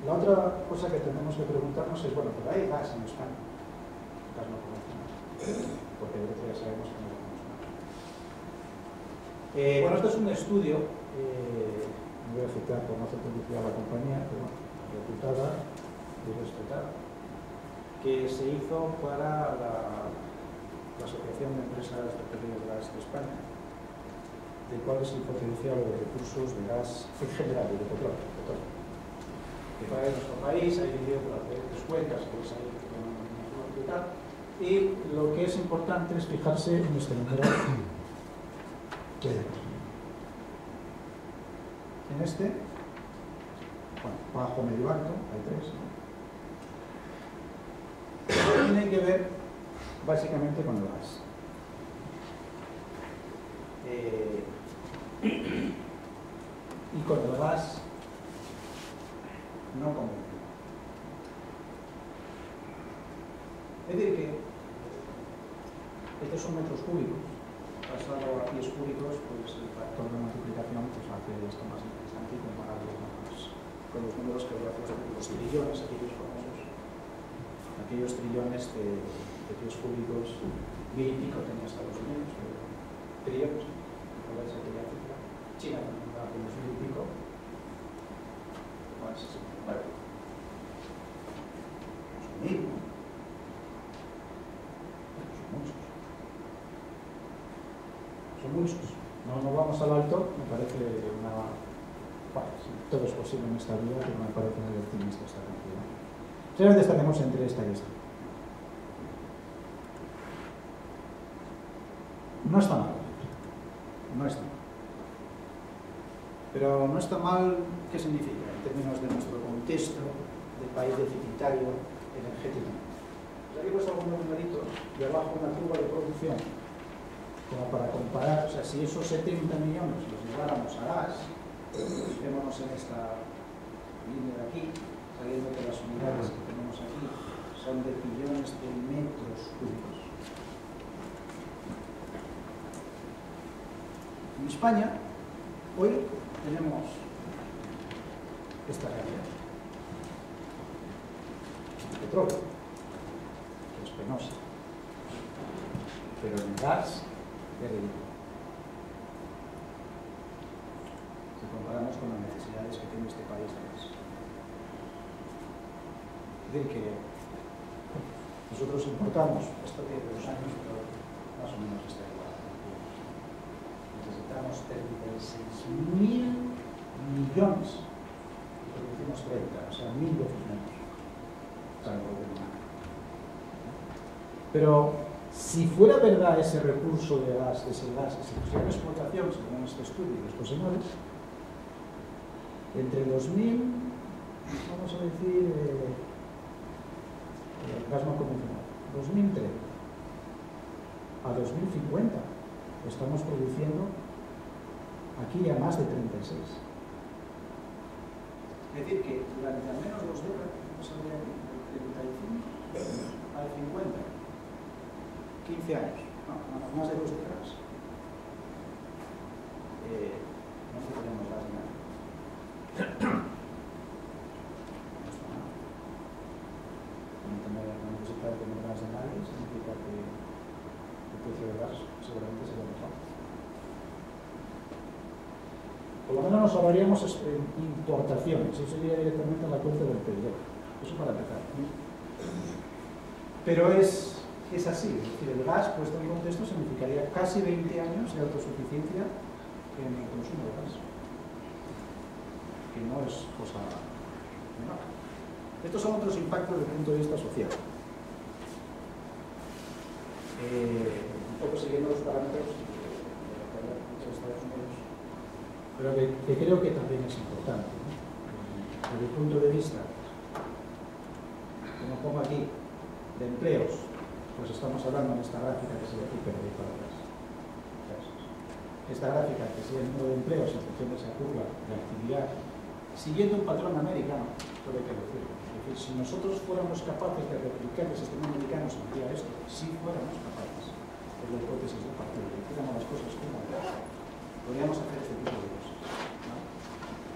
La otra cosa que tenemos que preguntarnos es, bueno, pero hay gas en España. Gas no convencional. Porque de hecho ya sabemos que no lo convencional. Bueno, esto es un estudio, no voy a citar por no hacer publicidad a la compañía, pero bueno, reputada y respetada, que se hizo para la Asociación de Empresas de Petróleo y Gas de España, del cual se potencia los recursos de gas en general y de petróleo. Que para nuestro país hay dividido por las diferentes cuencas, que es ahí que tenemos y tal. Y lo que es importante es fijarse en este número. En este, bueno, bajo, medio alto, hay 3. Tiene que ver básicamente con el gas. Y con el gas no convencional. Es decir que estos son metros cúbicos. Pasado a pies cúbicos, pues el factor de multiplicación pues, hace esto más interesante y compararlo con los números que voy a hacer, los trillones, aquellos famosos, aquellos trillones de pies cúbicos, 1000 y pico tenía Estados Unidos, trillones, ¿cuál es aquella cifra? China también va con los 1000 y pico. Bueno, sí, vale. Son 1000, ¿no? Son muchos. Son muchos. No vamos al alto, me parece una... Bueno, sí, todo es posible en esta vida, pero me parece muy optimista esta cantidad. Generalmente estaremos entre esta y esta. No está mal. No está mal. Pero no está mal. ¿Qué significa en términos de nuestro contexto de país deficitario energético? Aquí he puesto algunos numeritos y abajo una curva de producción, como para comparar. O sea, si esos 70 millones los lleváramos a gas, fijémonos en esta línea de aquí, sabiendo que las unidades que tenemos aquí son de billones de metros cúbicos. En España, hoy tenemos esta realidad. Petróleo, que es penosa, pero el gas es ridículo. Si comparamos con las necesidades que tiene este país de gas. Es decir, que nosotros importamos, esto tiene 2 años, pero más o menos está igual. Necesitamos 36.000 millones y producimos 30, o sea, 1.000 veces menos. Pero si fuera verdad ese recurso de gas, ese gas, esa posible explotación, según este estudio de estos señores, entre 2000, vamos a decir, gas no convencional, 2030 a 2050, estamos produciendo aquí ya más de 36. Es decir, que durante al menos 2 décadas, vamos a ver, 35 al 50, 15 años, no, más de 2 décadas, no tenemos gas de nada. No está nada. No necesitar tener gas de nadie significa que el precio del gas seguramente será mejor. Por lo menos nos ahorraríamos importaciones, eso iría directamente a la cuenta del PIB. Eso para empezar. Pero es así, es decir, el gas puesto en contexto significaría casi 20 años de autosuficiencia en el consumo de gas, que no es cosa menor. Estos son otros impactos desde el punto de vista social. Un poco siguiendo los parámetros de Estados Unidos, pero que creo que también es importante, ¿no? Desde el punto de vista, como pongo aquí, de empleos, pues estamos hablando en esta gráfica que se ve aquí, pero de palabras. Esta gráfica que se ve el número de empleos en función de esa curva de actividad, siguiendo un patrón americano, todo hay que decirlo. Es decir, si nosotros fuéramos capaces de replicar el sistema americano, sería esto, si fuéramos capaces, es la hipótesis del partido, que hiciéramos las cosas como podríamos hacer este tipo de cosas, ¿no?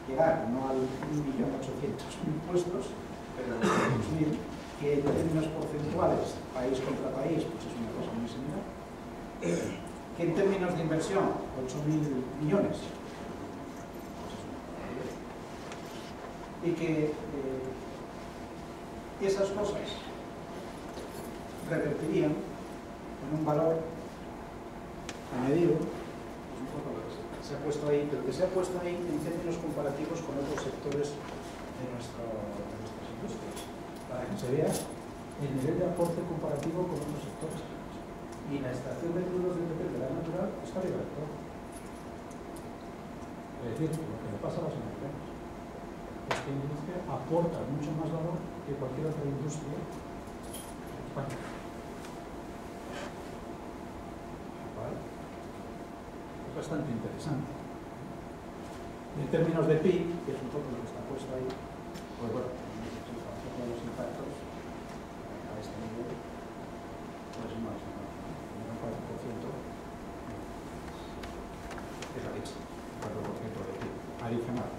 Llegar no al 1.800.000 puestos, pero a 2.000, que en términos porcentuales, país contra país, pues es una cosa muy similar, que en términos de inversión, 8.000 millones, y que esas cosas revertirían en un valor añadido, pues un poco lo que se ha puesto ahí, pero que se ha puesto ahí en términos comparativos con otros sectores de nuestras industrias, para que se vea el nivel de aporte comparativo con otros sectores. Y la extracción de crudos de petróleo de la natural está arriba de todo. Es decir, lo que le pasa a las americanas. Esta industria aporta mucho más valor que cualquier otra industria en España. ¿Vale? Es bastante interesante. En términos de PIB, que es un poco lo que está puesto ahí, pues bueno, los impactos a este nivel, pues más, un 4% es la leche, 4% de PIB adicional.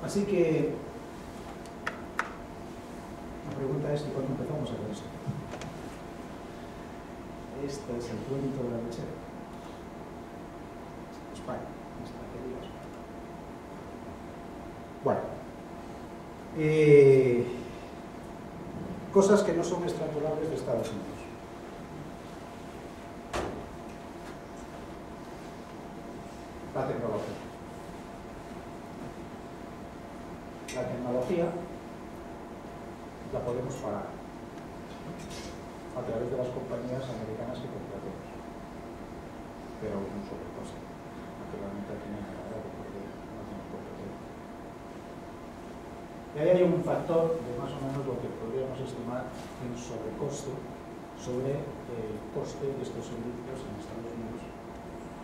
Así que la pregunta es: ¿cuándo empezamos a ver esto? Este es el cuento de la lechera. España, esta querida España. Bueno. Cosas que no son extrapolables de Estados Unidos. La tecnología. La tecnología la podemos pagar a través de las compañías americanas que contratemos, pero un sobrecoste. Aunque realmente aquí no hay nada porque no tiene por qué. Y ahí hay un factor de más o menos lo que podríamos estimar en sobrecoste sobre el coste de estos servicios en Estados Unidos,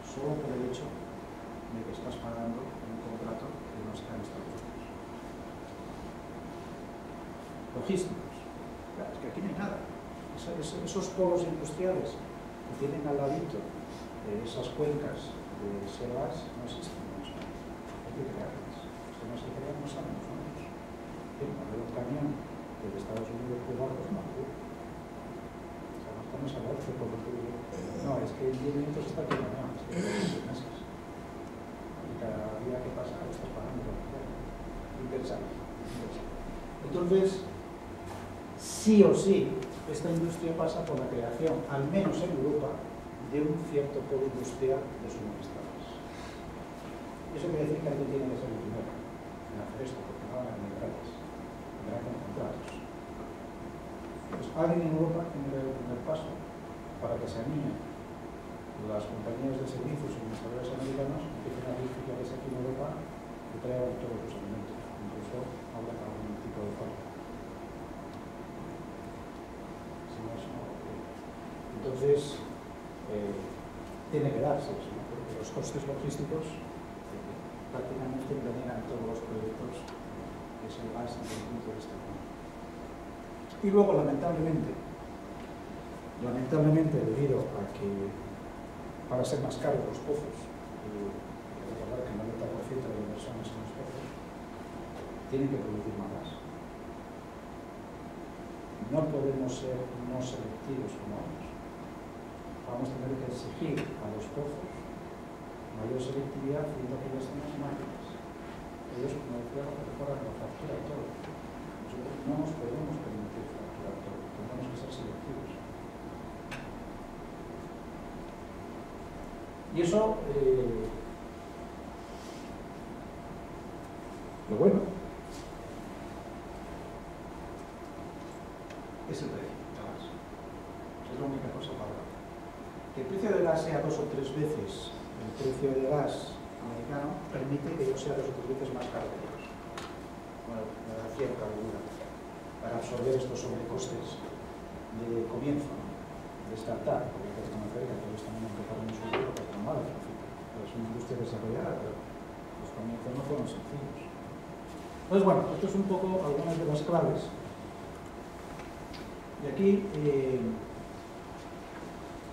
solo por el hecho de que estás pagando un contrato que no está en Estados Unidos. Logísticos. Claro, es que aquí no hay nada. Esos polos industriales que tienen al ladito esas cuencas de selvas no existen. Hay que crearlas. Si no se crean, no sabemos. Mover un camión desde Estados Unidos por barcos no ocurre. O sea, no estamos a 12 por lo que digo. No, es que en 10 minutos está aquí el camión, es que en 6 meses. Y cada día que pasa estás pagando por el Impensable. Entonces, sí o sí, esta industria pasa por la creación, al menos en Europa, de un cierto polo industrial de suministradores. Y eso quiere decir que alguien tiene que ser el primero en hacer esto, porque no van a tener gratis. Con contratos. Pues alguien en Europa tiene que dar el primer paso para que se animen las compañías de servicios y administradores americanos empiecen a decir que aquí en Europa que traigan todos los alimentos, incluso habrá algún tipo de falta. Si no, eso no ocurre. Entonces, tiene que darse eso, ¿no? Porque los costes logísticos prácticamente envenenan todos los proyectos. Es el gas desde el punto de vista económico. Y luego, lamentablemente, debido a que para ser más caros los pozos, recordar que el 90% de la inversión es en los pozos, tienen que producir más gas. No podemos ser no selectivos como otros. Vamos a tener que exigir a los pozos mayor selectividad haciendo que ellas tengan máquinas. Ellos, como decía, lo fractura todo. Nosotros no nos podemos permitir fracturar todo, tenemos que ser selectivos. Y eso, lo bueno, es el precio del gas. Es la única cosa para hablar. Que el precio del gas sea 2 o 3 veces el precio del gas americano permite que yo sea 2 o 3 veces más caro que ellos. Bueno, me da cierta holgura para absorber estos sobrecostes de comienzo, ¿no? De startup, porque hay que reconocer que todos también empezaron en su vida porque no mala profita. Es una industria desarrollada, pero los comienzos no fueron sencillos. Entonces, bueno, esto es un poco algunas de las claves. Y aquí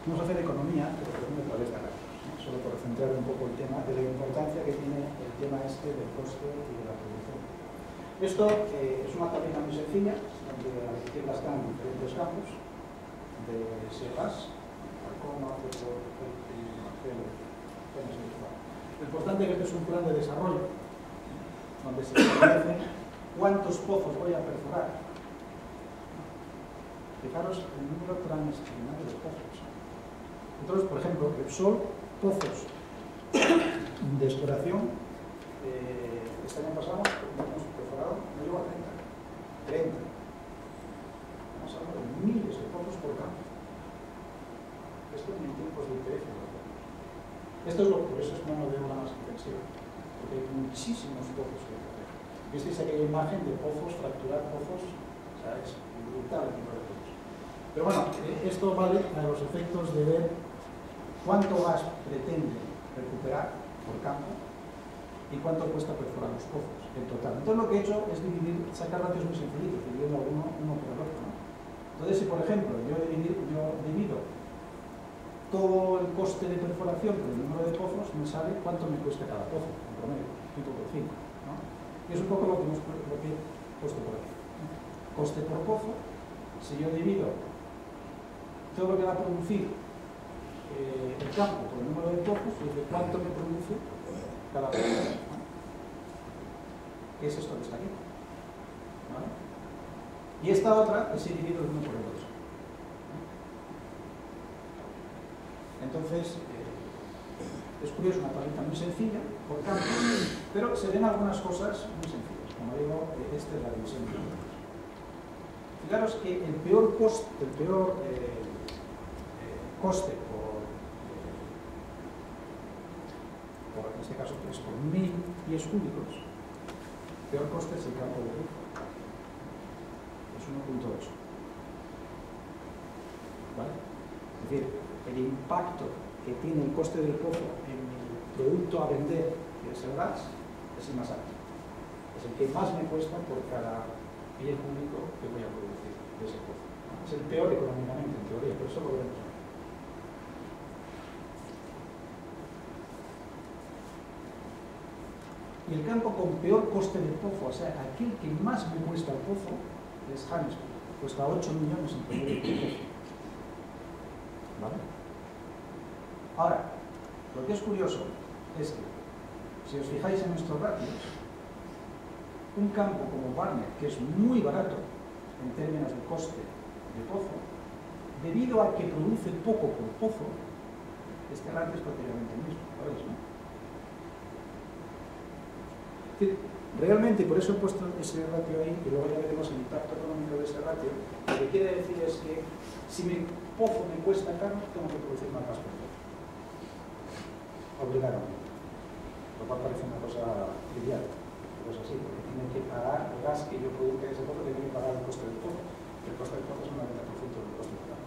vamos a hacer economía, pero a través de datos. Solo por centrar un poco el tema de la importancia que tiene el tema este del coste y de la producción. Esto es una tablita muy sencilla, donde a la izquierda están diferentes campos de SEPAS, Arcoma, Lo importante es que este es un plan de desarrollo, donde se establece cuántos pozos voy a perforar. Fijaros el número transdisciplinario de pozos. Entonces, por ejemplo, Repsol, pozos de exploración, este año pasado hemos perforado, no llegó a 30. Estamos hablando de miles de pozos por campo. Esto en tiempos de interés. Esto es por eso es una mano de obra más intensiva, porque hay muchísimos pozos que hacer. Visteis aquella imagen de pozos, fracturar pozos, o sea, es brutal el tipo de pozos. Pero bueno, esto vale para los efectos de ver cuánto gas pretende recuperar por campo y cuánto cuesta perforar los pozos en total. Entonces lo que he hecho es sacar ratios muy sencillitos, dividiendo uno por el otro, ¿no? Entonces, si por ejemplo yo divido todo el coste de perforación por el número de pozos, me sale cuánto me cuesta cada pozo, en promedio, 5 por 5, ¿no? Y es un poco lo que he puesto por aquí, ¿no? Coste por pozo, si yo divido todo lo que va a producir el campo por el número de pozos, dice cuánto me produce cada pozo, ¿no? ¿Qué es esto que está aquí? ¿Vale? Y esta otra es si divido el uno por el otro. Entonces, es curioso, una tablita muy sencilla por campo, pero se ven algunas cosas muy sencillas. Como digo, esta es la división de números. Fijaros que el peor coste por este caso 3 por 1000 pies cúbicos, peor coste es el campo de pozo. Es 1.8. ¿Vale? Es decir, el impacto que tiene el coste del pozo en el producto a vender, que es el gas, es el más alto. Es el que más me cuesta por cada pie cúbico que voy a producir de ese pozo. Es el peor económicamente, en teoría, por eso lo veremos. Y el campo con peor coste del pozo, o sea, aquel que más me cuesta el pozo, es Johannesburg. Cuesta 8 millones en promedio el pozo. ¿Vale? Ahora, lo que es curioso es que, si os fijáis en estos ratios, un campo como Barnet, que es muy barato en términos de coste de pozo, debido a que produce poco por pozo, este ratio es prácticamente el mismo, ¿sabéis, no? Realmente, por eso he puesto ese ratio ahí, y luego ya veremos el impacto económico de ese ratio. Lo que quiere decir es que si mi pozo me cuesta caro, tengo que producir más gas por pozo. Obligadamente. Lo cual parece una cosa trivial, pero es así, porque tiene que pagar el gas que yo produzca ese pozo, tiene que pagar el coste del pozo. El coste del pozo es un 90% del coste del gas.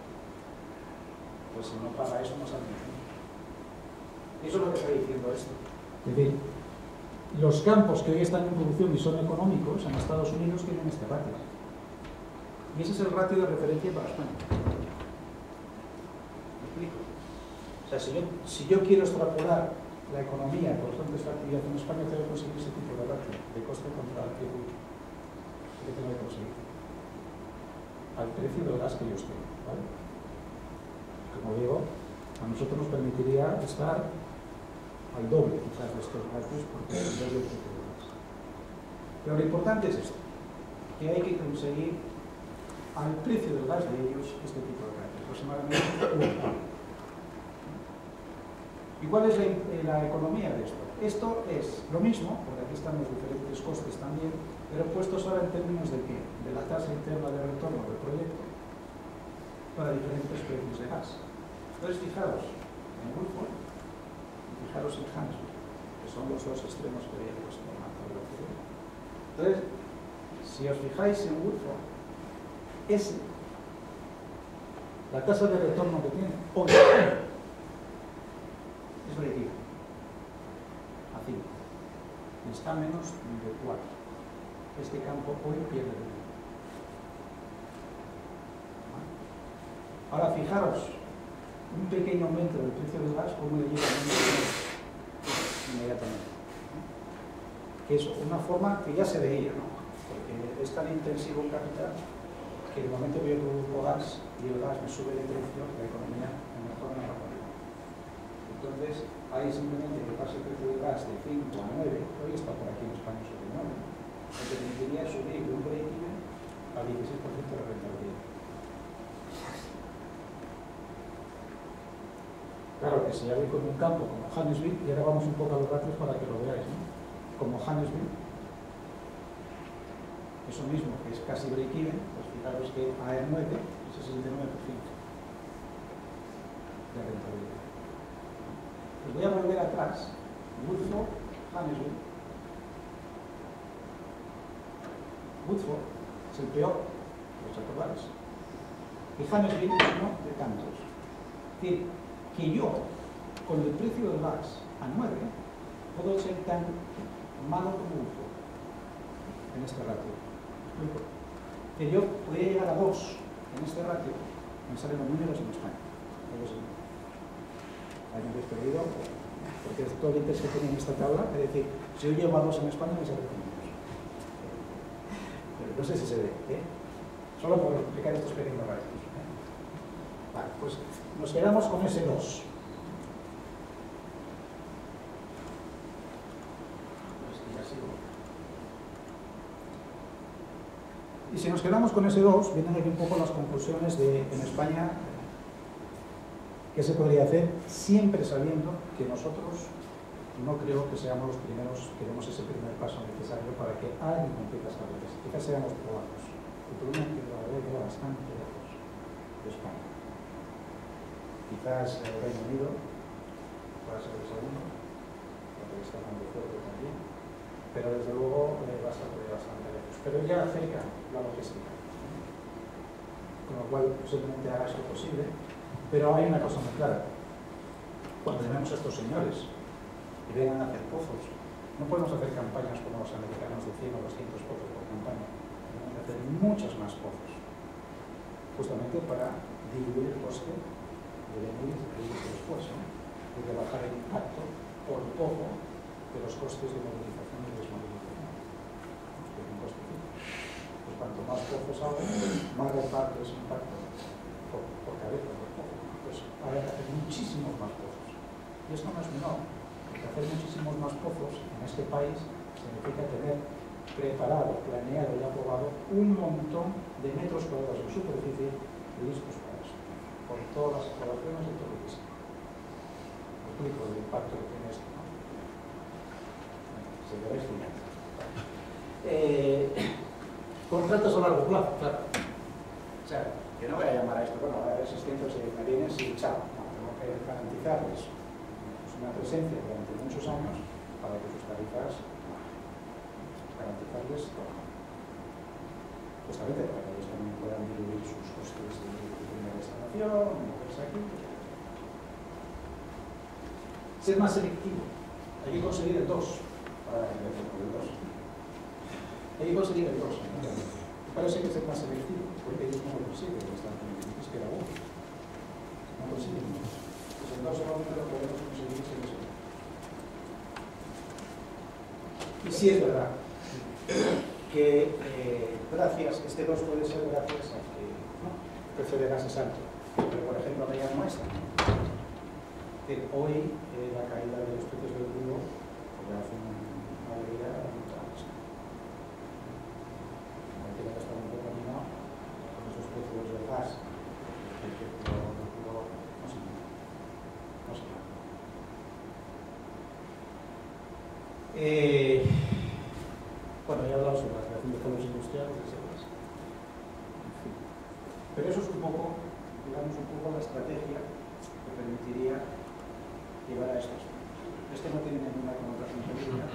Pues si no paga eso, no sale nada. Eso es lo que está diciendo esto. Es decir, los campos que hoy están en producción y son económicos en Estados Unidos tienen este ratio. Y ese es el ratio de referencia para España. ¿Me explico? O sea, si yo quiero extrapolar la economía, por ejemplo, esta actividad en España, tengo que conseguir ese tipo de ratio de coste contra el pie cúbico. ¿Qué tengo que conseguir? Al precio del gas que yo esté, ¿vale? Como digo, a nosotros nos permitiría estar al doble quizás de estos ratios porque es el doble precio del gas. Pero lo importante es esto, que hay que conseguir al precio del gas de ellos este tipo de ratios, aproximadamente 1. ¿Y cuál es la economía de esto? Esto es lo mismo, porque aquí están los diferentes costes también, pero puestos ahora en términos de qué? De la tasa interna de retorno del proyecto para diferentes precios de gas. Entonces, fijaros en Woodford y fijaros en Johannesburg, que son los dos extremos que había puesto en la tabla anterior. Entonces, si os fijáis en Woodford, la tasa de retorno que tiene hoy es break-even a 5. Está menos de 4. Este campo hoy pierde de 1. Ahora fijaros, un pequeño aumento del precio del gas, ¿cómo le lleva inmediatamente? Que es una forma que ya se veía, ¿no? Porque es tan intensivo en capital que en el momento que yo produzco gas y el gas me sube de precio, la economía me mejora una barbaridad. Entonces, hay simplemente que pase el precio del gas de 5 a 9, hoy está por aquí en España sobre 9, lo que permitiría subir de un break-even al 16% de rentabilidad. Claro que si ya voy con un campo como Johannesburg, y ahora vamos un poco a los ratios para que lo veáis, ¿no? Como Johannesburg, eso mismo, que es casi break-even, pues fijaros que AE9 es 69% de rentabilidad. Os voy a volver atrás. Woodford, Johannesburg. Woodford es el peor, los acordáis. Y Johannesburg es uno de tantos. Es decir, que yo, con el precio del gas a 9, puedo ser tan malo como Woodford en este ratio. Que yo podría llegar a 2 en este ratio, me salen los números en España. Hay un perdido, porque es todo el interés que tiene en esta tabla, es decir, si yo llego a 2 en España me sale con números. Pero no sé si se ve, ¿eh? Solo por explicar estos pequeños ratios. Vale, pues nos quedamos con ese 2. Y si nos quedamos con ese 2, vienen aquí un poco las conclusiones de, en España, qué se podría hacer, siempre sabiendo que nosotros no creo que seamos los primeros que demos ese primer paso necesario para que alguien compita esta vez. Quizás seamos probados. El problema es que todavía queda bastante lejos de España. Quizás el Reino Unido pueda ser el segundo, la que está dando fuerte también, pero desde luego va a ser bastante lejos. Pero ya acerca la logística, con lo cual posiblemente haga esto posible, pero hay una cosa muy clara. Cuando tenemos a estos señores y vengan a hacer pozos, no podemos hacer campañas como los americanos de 100 o 200 pozos por campaña, tenemos que hacer muchos más pozos, justamente para diluir el coste de venir y después, y de bajar el impacto por poco de los costes de movilización y desmovilización. Que es un coste fijo. Pues cuanto más pozos hago, más reparto ese impacto por cabeza, por poco. Pues habrá que hacer muchísimos más pozos. Y esto no es menor, porque hacer muchísimos más pozos en este país significa tener preparado, planeado y aprobado un montón de metros cuadrados de superficie listos para eso, con todas las aprobaciones y todo lo que sea. Explico el impacto que tiene esto, ¿no? Seguiréis fijando. Contratos a largo plazo, claro. O sea, yo no voy a llamar a esto, bueno, a ver 600 me vienes y chao. No, tengo que garantizarles una presencia durante muchos años para que sus tarifas garantizarles todo. Justamente para que ellos también puedan diluir sus costes de primera instalación, moverse aquí. Ser más selectivo. Hay que conseguir el 2 para la generación del 2. Hay que conseguir el 2. Para eso hay que ser más selectivo, porque ellos no lo consiguen, están es que era 1. No consiguen más. Pues el 2 solamente lo podemos conseguir si no se ve. Y sí es verdad que gracias, este 2 puede ser gracias a que el precio de gas es alto, pero por ejemplo aquella no es tan alto. Hoy la caída de los precios del crudo pues hace una alegría brutal. Tiene que estar un poco animado con esos precios del gas, el precio del crudo no se nada. No se nada. Bueno, ya he hablado sobre la creación de polos industriales, etc. En fin. Pero eso es un poco, digamos, la estrategia que permitiría llevar a estos. Esto no tiene ninguna connotación política,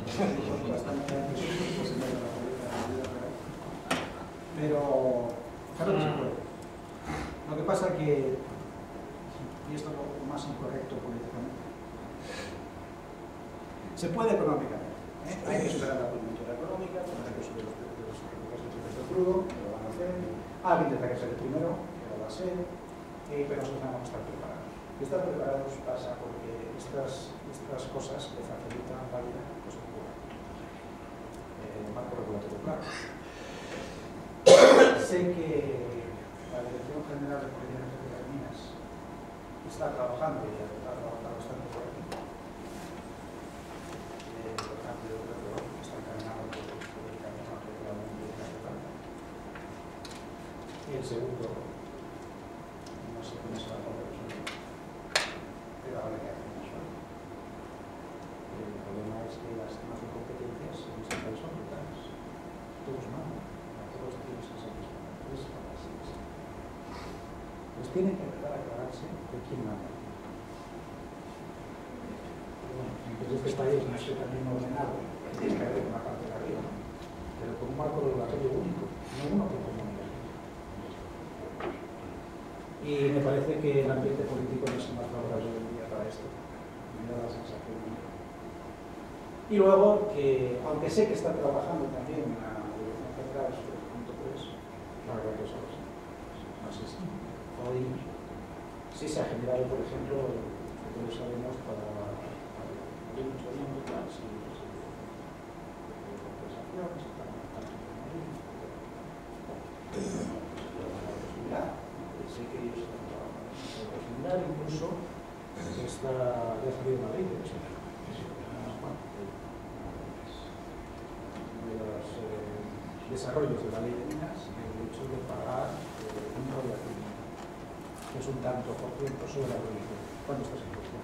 bastante antes de se me da la política, pero claro que se puede. Lo que pasa que, y esto es lo más incorrecto políticamente, se puede económicamente. Hay que superar la coyuntura económica, hay que subir los precios del crudo, que lo van a hacer. Alguien tendrá que ser el primero, que lo va a ser, pero nosotros tenemos que estar preparados. Y estar preparados pasa porque estas cosas que facilitan la vida pues ocurren. El marco regulatorio, claro. Sé que la Dirección General de Política Energética de Minas está trabajando y ha trabajado bastante por aquí. Por ejemplo, yo creo que está encaminado por el camino a la Unión Estatal. Y el segundo, no sé cómo se va a poner eso, pero ahora que hacemos eso. El problema es que las temas de competencias en este país son brutales. Todos mandan, a todos tienes que ser mismos. Pues tienen que empezar a aclararse de quién manda. Entonces este país no es también ordenado, tiene que haber una parte de arriba, ¿no? Pero con un marco regulatorio único, no uno que comunica. Y me parece que el ambiente político no es el más favorable hoy en día para esto. Me da la sensación. Y luego, que aunque sé que está trabajando también en la Dirección General sobre el punto 3, la verdad que eso no sé si hoy sí se ha generado, por ejemplo, todos sabemos, para mucho tiempo, si compensaciones, para sé que ellos están trabajando en la posibilidad, incluso esta ya ha salido una ley, de hecho, de los desarrollos de la ley de minas, el hecho de pagar un royalty, que es un tanto por ciento sobre la producción. ¿Cuándo estás en cuestión?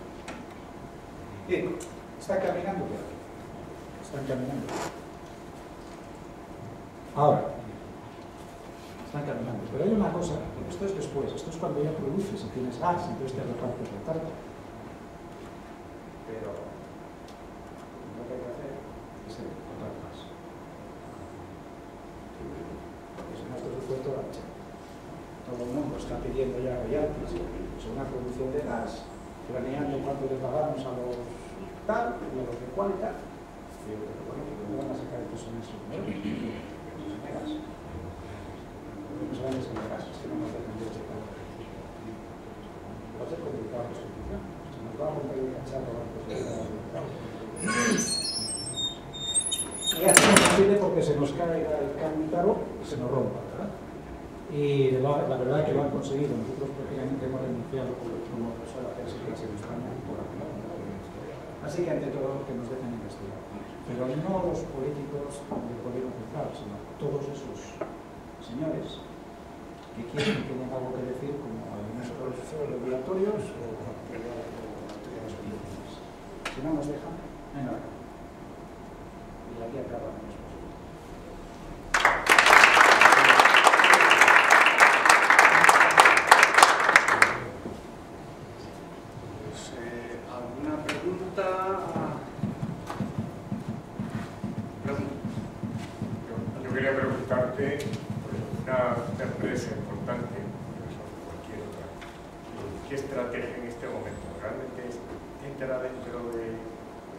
Bien, está caminando, pero están caminando. Ahora, están caminando. Pero hay una cosa, esto es después, esto es cuando ya produces y tienes gas, entonces te repartes la tarta. Pero mundo está pidiendo ya royalties sobre una producción de gas, planeando cuánto les pagamos a los tal y a los de cualidad. Digo, pero bueno, ¿cómo van a sacar estos en esos números? No se gas. No saben que se gas, es que no nos dejan de checar. Va a ser complicado la solución. Se nos va a romper el cacharro antes de y hacemos posible porque se nos caiga el cántaro y se nos rompa, ¿verdad? Y la verdad que lo han conseguido. Nosotros prácticamente hemos denunciado como suele hacerse casi en España por la así que ante todo que nos dejen investigar. Pero no los políticos del gobierno central, sino todos esos señores que quieren que tengan algo que decir, como algunos profesores regulatorios o autoridades políticas. Si no nos dejan, venga. Y aquí acabamos. ¿Alguna pregunta? Yo quería preguntarte por una empresa importante, cualquier otra, ¿qué estrategia en este momento realmente entra dentro de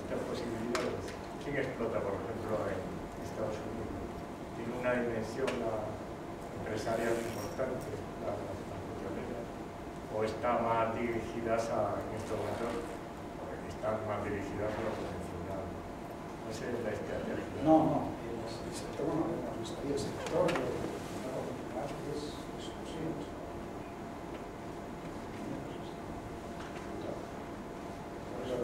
estas posibilidades? ¿Quién explota, por ejemplo, en Estados Unidos? ¿Tiene una dimensión empresarial importante, las petroleras? ¿O están más dirigidas en estos momentos? Están más dirigidas a lo convencional? No sé la estrategia. No. El sector, no, el sector de es exclusivos. Por eso,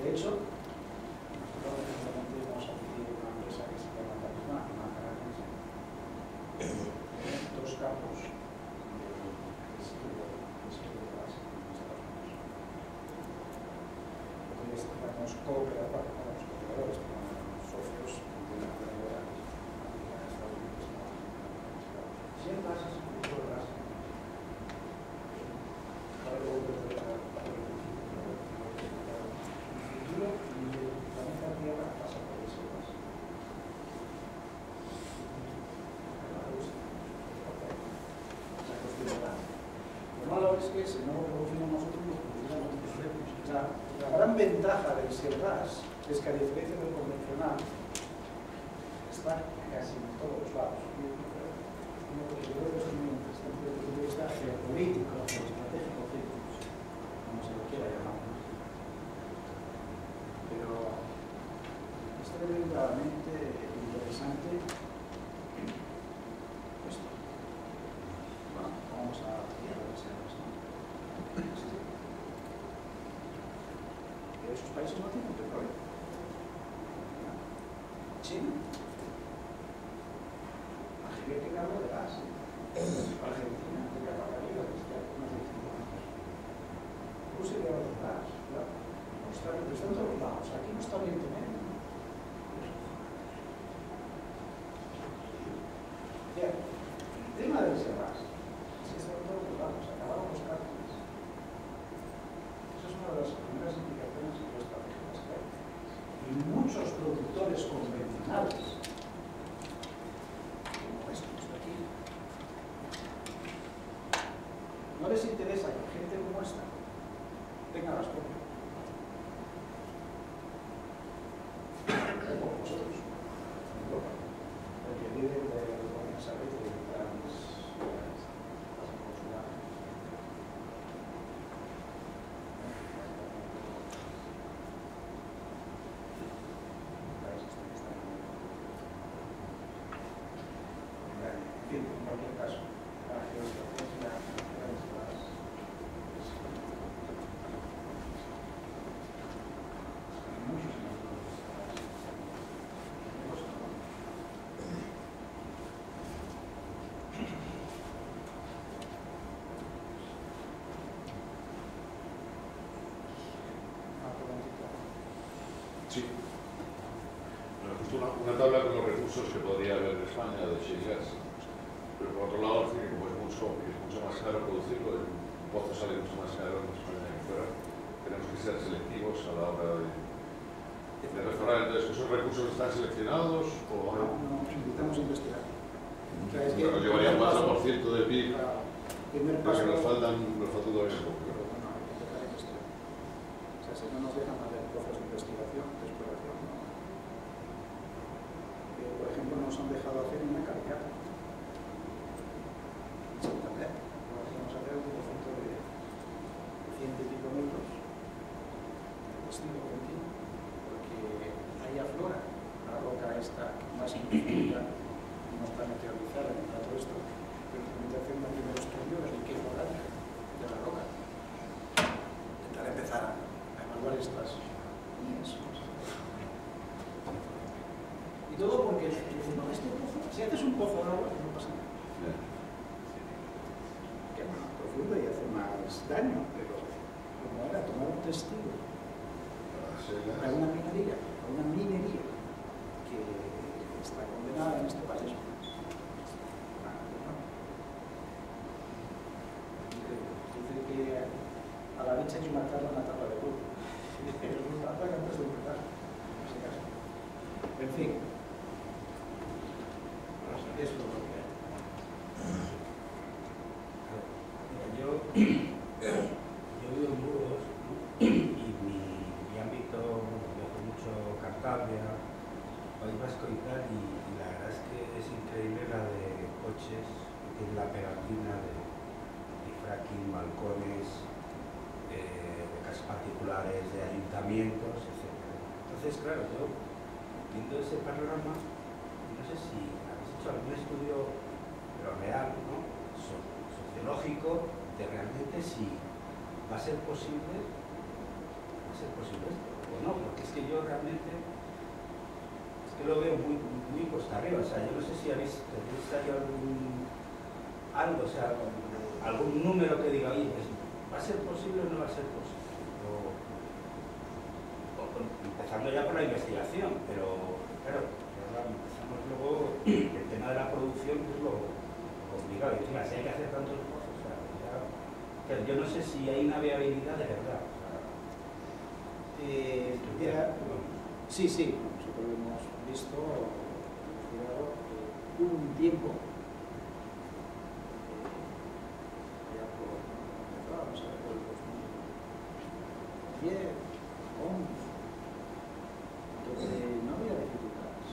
de hecho, nosotros recientemente hemos adquirido una empresa que se llama Talismán, una canadiense, en dos campos de gas en Estados Unidos. Entonces, estamos cooperando con los operadores, con los socios de la operadora en Estados Unidos. Si el gas es un poco de gas, es que si no lo producimos nosotros, lo producimos nosotros. La gran ventaja del shale gas es que, a diferencia del convencional, está casi en todos los lados. Yo creo que eso es muy interesante desde el punto de vista geopolítico, geoestratégico, como se lo quiera llamar. Pero es tremendamente interesante esto. Bueno, vamos a tirar el shale gas, ¿no? Esos países no tienen petróleo. China. Argelia tiene algo de gas. Argentina tiene algo de gas desde hace unos 25 años. Rusia tiene algo de gas. Claro. Está en todos lados. Aquí no está bien tener. Bien. El tema del gas es que está en todos lados. Acabaron los cárteles. Esa es una de las primeras implicaciones geoestratégicas que hay. Y muchos productores convencionales, como estos de aquí, no les interesa que gente como esta tenga las cosas. Como vosotros, en Europa, porque viven de buenas saber de grandes consulares. En cualquier caso, la geoestrategia es más. Muchos Sí. Bueno, justo una tabla con los recursos que podría haber en España de shale gas. Pero por otro lado, como es mucho más caro producirlo, el pozo sale mucho más caro en España que fuera, tenemos que ser selectivos a la hora de mejorar. Entonces, ¿esos recursos están seleccionados? O... No, intentamos investigar. Porque nos llevaría un 4% de PIB, primer porque paso, nos falta todavía un poco. pero bueno, hay que empezar en esto. O sea, si no nos dejan hacer cosas de investigación, de exploración, ¿no? Por ejemplo, nos han dejado hacer una caricata. Santander. Ahora vamos a hacer un conjunto de 100 y pico metros de testigo continuo, porque ahí aflora la roca esta más profunda, no está meteorizada ni nada de esto, pero permite hacer un primer estudio de riqueza orgánica de la roca. Intentar empezar a evaluar estas líneas. Y todo porque no, este pozo, si haces un pozo de agua, no pasa nada. Que es más profundo y hace más daño, pero como era tomar un testigo a una minería que está condenada en este país. Dice que a la leche hay que matarla en la tabla de huevo. La ataca antes de empezar, en ese caso. En fin, eso es lo que hay. Yo vivo en Burgos, ¿no? Y mi ámbito, viajo mucho Cantabria, País Vasco y tal, y la verdad es que es increíble la de coches, que tiene la pegatina de fracking, balcones, de casas particulares, de ayuntamientos, etc. Entonces, claro, yo viendo ese panorama, no sé si habéis hecho algún estudio, pero real, ¿no? Sociológico, de realmente si va a ser posible esto o no, porque es que yo realmente lo veo muy costa arriba. O sea, yo no sé si tenéis ahí algo, o sea, algún número que diga, oye, ¿va a ser posible o no va a ser posible? Empezando ya por la investigación, pero claro, empezamos luego el tema de la producción, que es lo complicado. Y encima, si hay que hacer tantos pozos, o sea, yo no sé si hay una viabilidad de verdad. Sí, nosotros lo hemos visto, investigado, hubo un tiempo, ya vamos a ver, por el 2010, 11, donde no había dificultades,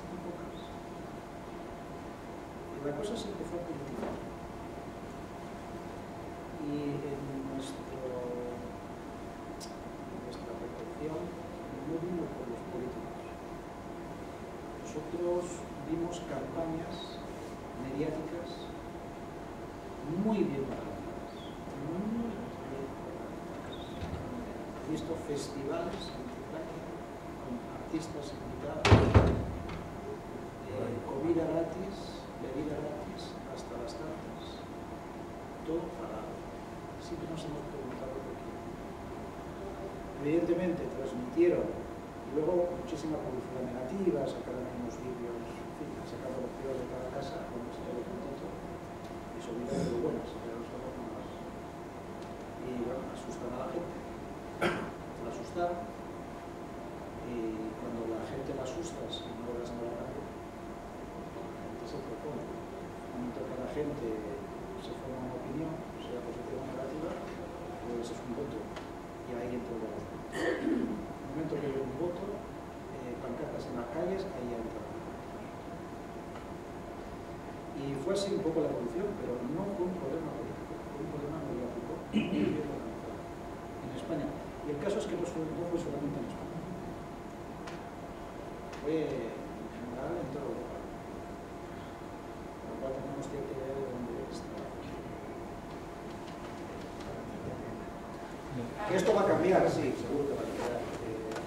muy pocas. Y la cosa se empezó a politizar. Y en nuestra reflexión no vino por los políticos. Nosotros vimos campañas mediáticas muy bien organizadas. He visto festivales con artistas invitados, comida gratis, bebida gratis, hasta las tantas. Todo pagado. Sí que nos hemos preguntado por qué. Evidentemente transmitieron, y luego muchísima publicidad negativa, sacaron unos vídeos, en fin, sacaron los peor de cada casa, con este documentito, y se olvidaron de lo bueno, se olvidaron solo más. Y bueno, asustan a la gente. La asustaron, y cuando la gente la asustas y no le das nada a nadie, la gente se propone. En el momento que la gente se forma una opinión, sea positiva o negativa, pues es un voto. Y ahí entra el voto. En el momento que hay un voto, pancartas en las calles, ahí entra. Y fue así un poco la evolución, pero no fue un problema político, fue un problema mediático muy bien organizado en España. Y el caso es que no fue solamente en España. Fue en general en toda Europa. Por lo cual tenemos cierta idea de dónde está. Que esto va a cambiar, sí, seguro que va a cambiar.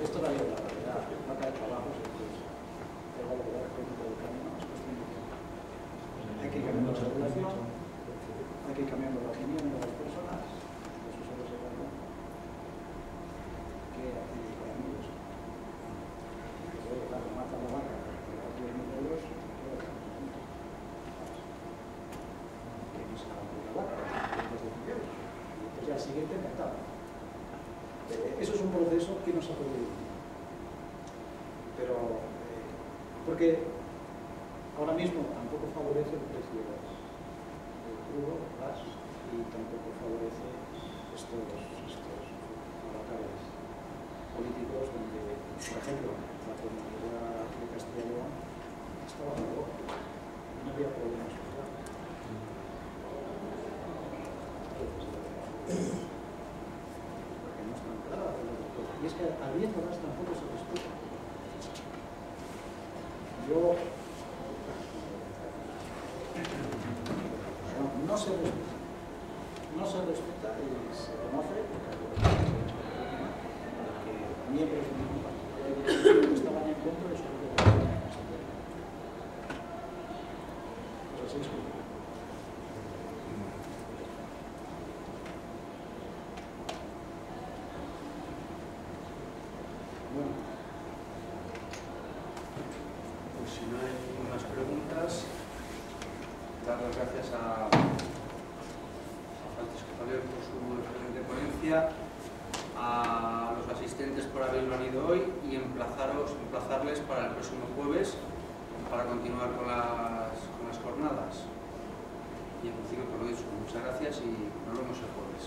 Esto va a ir a la realidad, va a caer trabajos, entonces va a lograr el código del cambio, no es cuestión de tiempo. Hay que ir cambiando la regulación, hay que ir cambiando la opinión de las personas, eso solo se va a dar. Que aquí hay amigos. Claro, matan la vaca, que da 10.000 euros, que no se va a morir la vaca, después de 10 euros. Y entonces ya el siguiente mercado. Eso es un proceso que no se ha podido vivir. Pero, porque ahora mismo tampoco favorece el precio del crudo, gas, y tampoco favorece estos avatares políticos donde, por ejemplo, la comunidad de Castilla y León estaba a favor, no había problemas sociales. Porque no están claras. Y es que al bien de gas tampoco se respeta. No se respeta. No se respeta y se conoce porque miembros del mismo partido que estaban en contra de su propio. Pues así es. Bueno, pues si no hay más preguntas, dar las gracias a Francisco Javier por su excelente ponencia, a los asistentes por haber venido hoy y emplazarles para el próximo jueves para continuar con las jornadas. Y en principio, por lo dicho, muchas gracias y nos vemos el jueves.